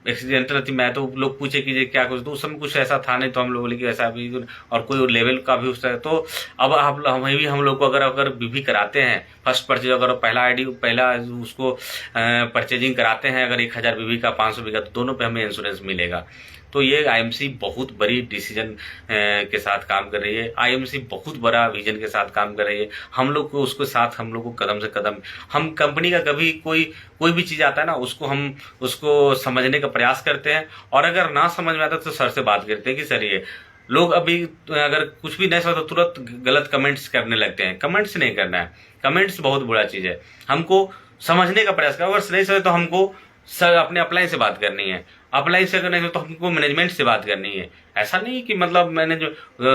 एक्सीडेंटल थी मैं, तो लोग पूछे कि ये क्या कुछ, तो उस समय कुछ ऐसा था नहीं, तो हम लोग बोले कि ऐसा भी और कोई लेवल का भी उस तरह। तो अब हम लोग को अगर भी कराते हैं फर्स्ट परचेज, अगर पहला उसको परचेजिंग कराते हैं, अगर 1000 बीबी का 500 बीबी का, तो दोनों पे हमें इंश्योरेंस मिलेगा। तो ये आईएमसी बहुत बड़ी डिसीजन के साथ काम कर रही है, आईएमसी बहुत बड़ा विजन के साथ काम कर रही है। हम लोग को उसके साथ हम लोग को कदम से कदम, हम कंपनी का कभी कोई भी चीज़ आता है ना, उसको समझने का प्रयास करते हैं और अगर ना समझ में आता तो सर से बात करते हैं कि सर ये लोग अभी अगर कुछ भी नहीं समझ तो तुरंत गलत कमेंट्स करने लगते हैं। कमेंट्स नहीं करना है, कमेंट्स बहुत बड़ा चीज़ है, हमको समझने का प्रयास करो। अगर नहीं समझे तो हमको सर अपने अपलाइन से बात करनी है, अपलाइन से करने तो हमको मैनेजमेंट से बात करनी है। ऐसा नहीं कि मतलब मैंने जो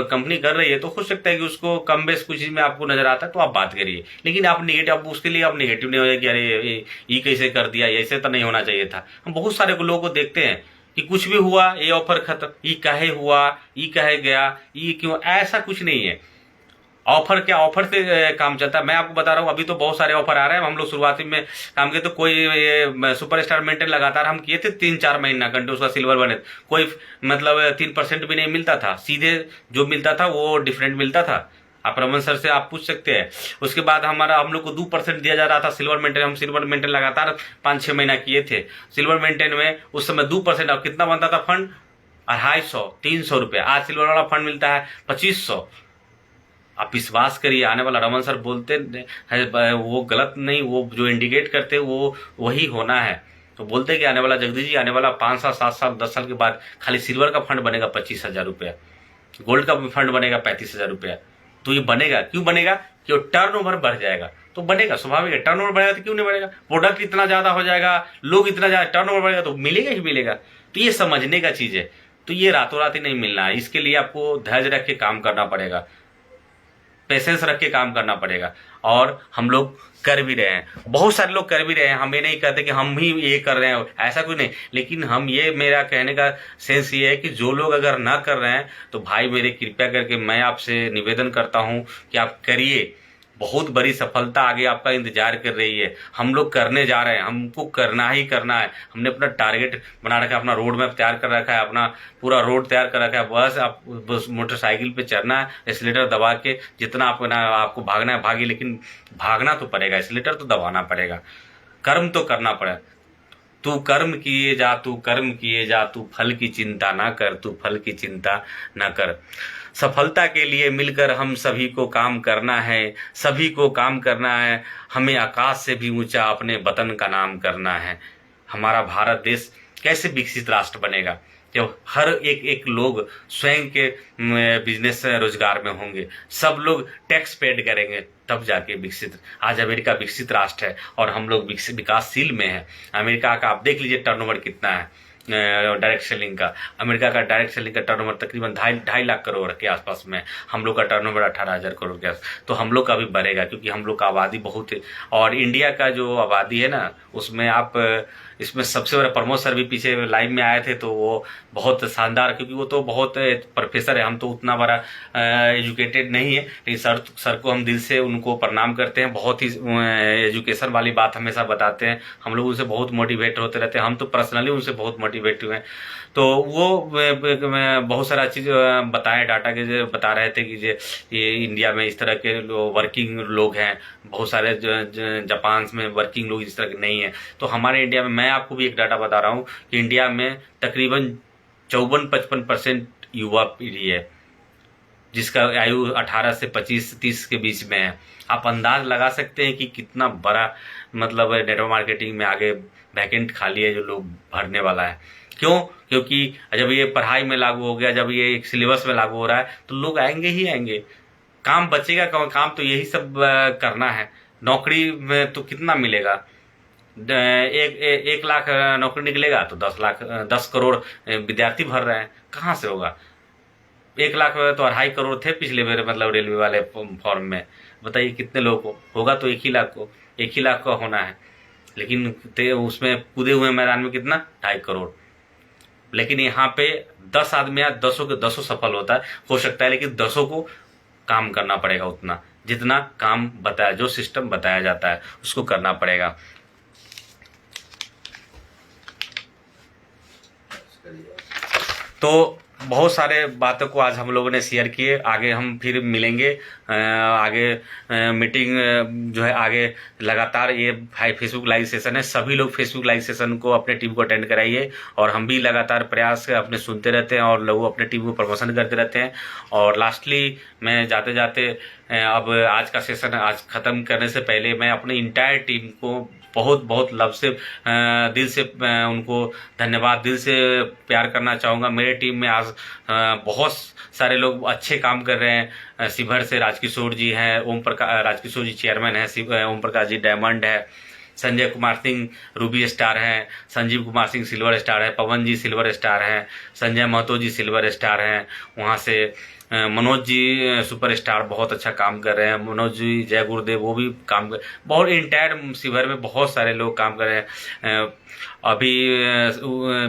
कंपनी कर रही है तो हो सकता है कि उसको कम बेस कुछ चीज़ में आपको नजर आता है तो आप बात करिए, लेकिन आप नेगेटिव, आप उसके लिए आप नेगेटिव नहीं हो जाए कि अरे ये कैसे कर दिया, ऐसे तो नहीं होना चाहिए था। हम बहुत सारे लोगों को देखते हैं कि कुछ भी हुआ ये ऑफर खत्म, ये काहे हुआ, ये काहे गया, ये क्यों, ऐसा कुछ नहीं है। ऑफर क्या, ऑफर से काम चलता है। मैं आपको बता रहा हूँ अभी तो बहुत सारे ऑफर आ रहे हैं। हम लोग शुरुआती में काम किए तो कोई ये सुपरस्टार मेंटेन लगातार हम किए थे 3-4 महीना घंटे, उसका सिल्वर बने, कोई मतलब 3% भी नहीं मिलता था, सीधे जो मिलता था वो डिफरेंट मिलता था। आप रमन सर से आप पूछ सकते हैं। उसके बाद हम लोग को 2% दिया जा रहा था सिल्वर मेंटेन। हम सिल्वर मेंटेन लगातार 5-6 महीना किए थे सिल्वर मेंटेन में। उस समय 2%, अब कितना बनता था फंड, 250-300 रुपये। आज सिल्वर वाला फंड मिलता है 2500। आप विश्वास करिए, आने वाला रमन सर बोलते हैं वो गलत नहीं, वो जो इंडिकेट करते वो वही होना है। तो बोलते हैं कि आने वाला जगदीश जी, आने वाला 5 साल 7 साल 10 साल के बाद खाली सिल्वर का फंड बनेगा 25,000 रुपया, गोल्ड का फंड बनेगा 35,000 रुपया। तो ये बनेगा, क्यों बनेगा, कि टर्नओवर बढ़ जाएगा तो बनेगा, स्वाभाविक है। टर्नओवर बढ़ेगा तो क्यों नहीं बढ़ेगा, प्रोडक्ट इतना ज्यादा हो जाएगा, लोग इतना ज्यादा, टर्नओवर बढ़ेगा तो मिलेगा ही मिलेगा। तो ये समझने का चीज है। तो ये रातों रात ही नहीं मिलना है, इसके लिए आपको धैर्य रख के काम करना पड़ेगा, पेशेंस रख के काम करना पड़ेगा। और हम लोग कर भी रहे हैं, बहुत सारे लोग कर भी रहे हैं। हम ये नहीं कहते कि हम ही ये कर रहे हैं, ऐसा कुछ नहीं। लेकिन हम ये, मेरा कहने का सेंस ये है कि जो लोग अगर ना कर रहे हैं तो भाई मेरे कृपया करके मैं आपसे निवेदन करता हूं कि आप करिए। बहुत बड़ी सफलता आगे आपका इंतजार कर रही है। हम लोग करने जा रहे हैं, हमको करना ही करना है। हमने अपना टारगेट बना रखा है, अपना रोड मैप तैयार कर रखा है, अपना पूरा रोड तैयार कर रखा है। बस मोटरसाइकिल पे चढ़ना है, एक्सीलेटर दबा के जितना आपको भागना है भागिए, लेकिन भागना तो पड़ेगा, एक्सीलेटर तो दबाना पड़ेगा, कर्म तो करना पड़ेगा। तू कर्म किए जा, तू कर्म किए जा, तू फल की चिंता ना कर, तू फल की चिंता ना कर। सफलता के लिए मिलकर हम सभी को काम करना है, सभी को काम करना है। हमें आकाश से भी ऊंचा अपने वतन का नाम करना है। हमारा भारत देश कैसे विकसित राष्ट्र बनेगा जब हर एक लोग स्वयं के बिजनेस रोजगार में होंगे, सब लोग टैक्स पेड करेंगे, तब जाके विकसित। आज अमेरिका विकसित राष्ट्र है और हम लोग विकासशील में हैं। अमेरिका का आप देख लीजिए टर्नओवर कितना है डायरेक्ट सेलिंग का। अमेरिका का डायरेक्ट सेलिंग का टर्नओवर तकरीबन 2.5 लाख करोड़ के आसपास में, हम लोग का टर्नओवर 18,000 करोड़ के आस। तो हम लोग का भी बढ़ेगा क्योंकि हम लोग का आबादी बहुत है। और इंडिया का जो आबादी है ना, उसमें आप इसमें सबसे बड़ा प्रमोद सर भी पीछे लाइव में आए थे, तो वो बहुत शानदार, क्योंकि वो तो बहुत प्रोफेसर है, हम तो उतना बड़ा एजुकेटेड नहीं है, लेकिन सर को हम दिल से उनको प्रणाम करते हैं। बहुत ही एजुकेशन वाली बात हमेशा बताते हैं, हम लोग उनसे बहुत मोटिवेट होते रहते हैं, हम तो पर्सनली उनसे बहुत मोटिवेट हुए हैं। तो वो बहुत सारा चीज़ बताएं, डाटा के बता रहे थे कि ये इंडिया में इस तरह के वर्किंग लोग हैं, बहुत सारे जापान में वर्किंग लोग इस तरह के नहीं है। तो हमारे इंडिया में, मैं आपको भी एक डाटा बता रहा हूँ कि इंडिया में तकरीबन 54-55% युवा पीढ़ी है, जिसका आयु 18 से 25-30 के बीच में है। आप अंदाज लगा सकते हैं कि कितना बड़ा मतलब नेटवर्क मार्केटिंग में आगे वैकेंट खाली है जो लोग भरने वाला है। क्यों? क्योंकि जब ये पढ़ाई में लागू हो गया, जब ये एक सिलेबस में लागू हो रहा है, तो लोग आएंगे ही आएंगे। काम बचेगा, काम तो यही सब करना है। नौकरी में तो कितना मिलेगा? एक लाख नौकरी निकलेगा तो 10 करोड़ विद्यार्थी भर रहे हैं, कहाँ से होगा? 1 लाख तो 2.5 करोड़ थे पिछले बार, मतलब रेलवे वाले फॉर्म में। बताइए कितने लोगों को होगा? तो 1 ही लाख का होना है, लेकिन उसमें कूदे हुए मैदान में कितना? 2.5 करोड़। लेकिन यहाँ पे 10 आदमी या 10 के 10 सफल होता है, हो सकता है, लेकिन 10 को काम करना पड़ेगा उतना, जितना काम बताया, जो सिस्टम बताया जाता है उसको करना पड़ेगा। तो बहुत सारे बातों को आज हम लोगों ने शेयर किए। आगे हम फिर मिलेंगे, आगे मीटिंग जो है, आगे लगातार ये फेसबुक लाइव सेशन है, सभी लोग फेसबुक लाइव सेशन को अपने टीम को अटेंड कराइए। और हम भी लगातार प्रयास अपने सुनते रहते हैं और लोग अपने टीम को प्रमोशन करते रहते हैं। और लास्टली मैं जाते जाते अब आज का सेशन आज ख़त्म करने से पहले मैं अपनी इंटायर टीम को बहुत बहुत लव से दिल से उनको धन्यवाद, दिल से प्यार करना चाहूँगा। मेरे टीम में आज बहुत सारे लोग अच्छे काम कर रहे हैं। शिवहर से राजकिशोर जी हैं, राजकिशोर जी चेयरमैन हैं, ओम प्रकाश जी डायमंड है, संजय कुमार सिंह रूबी स्टार हैं, संजीव कुमार सिंह सिल्वर स्टार है, पवन जी सिल्वर स्टार हैं, Sanjay Mahato G silver star हैं। वहाँ से मनोज जी सुपर स्टार बहुत अच्छा काम कर रहे हैं, मनोज जी जय गुरुदेव वो भी काम कर, बहुत इंटायर शिवहर में बहुत सारे लोग काम कर रहे हैं। अभी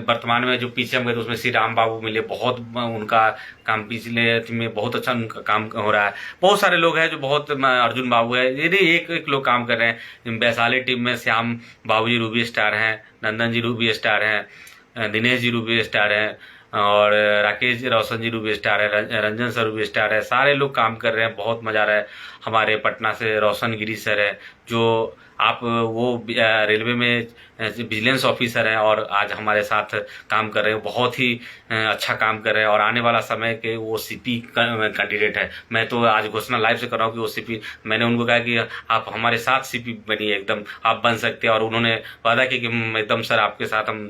वर्तमान में जो पीछे हम गए तो उसमें श्री राम बाबू मिले, बहुत उनका काम पिछले में बहुत अच्छा उनका काम हो रहा है। बहुत सारे लोग हैं जो बहुत, अर्जुन बाबू है, यदि एक लोग काम कर रहे हैं। वैशाली टीम में श्याम बाबू जी रूबी स्टार हैं, नंदन जी रूबी स्टार हैं, दिनेश जी रूबी स्टार हैं, और राकेश रोशन जी रूबी स्टार है, रंजन सर रूबी स्टार है। सारे लोग काम कर रहे हैं, बहुत मजा आ रहा है। हमारे पटना से रोशन गिरी सर है, जो आप वो रेलवे में विजिलेंस ऑफिसर हैं और आज हमारे साथ काम कर रहे हैं, बहुत ही अच्छा काम कर रहे हैं और आने वाला समय के वो सीपी कैंडिडेट है। मैं तो आज घोषणा लाइव से कर रहा हूँ कि वो सीपी, मैंने उनको कहा कि आप हमारे साथ सीपी बनिए, एकदम आप बन सकते हैं। और उन्होंने वादा किया कि एकदम सर आपके साथ हम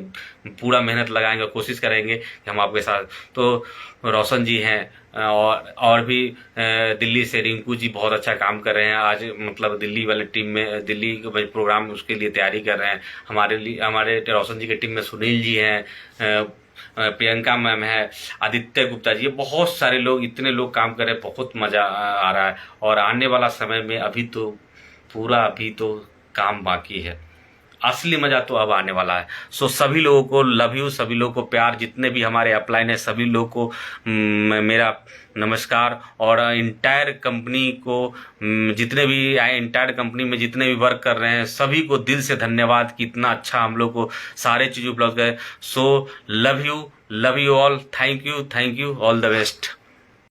पूरा मेहनत लगाएंगे, कोशिश करेंगे कि हम आपके साथ। तो रोशन जी हैं और भी दिल्ली से रिंकू जी बहुत अच्छा काम कर रहे हैं। आज मतलब दिल्ली वाले टीम में, दिल्ली के प्रोग्राम उसके लिए तैयारी कर रहे हैं। हमारे रोशन जी की टीम में सुनील जी हैं, प्रियंका मैम है, आदित्य गुप्ता जी, बहुत सारे लोग, इतने लोग काम कर रहे हैं, बहुत मजा आ रहा है। और आने वाला समय में अभी तो काम बाकी है, असली मजा तो अब आने वाला है। सो सभी लोगों को लव यू, सभी लोगों को प्यार, जितने भी हमारे अपलाइन है सभी लोगों को मेरा नमस्कार। और इंटायर कंपनी को जितने भी आए, इंटायर कंपनी में जितने भी वर्क कर रहे हैं सभी को दिल से धन्यवाद कि इतना अच्छा हम लोग को सारे चीज़ उपलब्ध है। So love you all, thank you, all the best.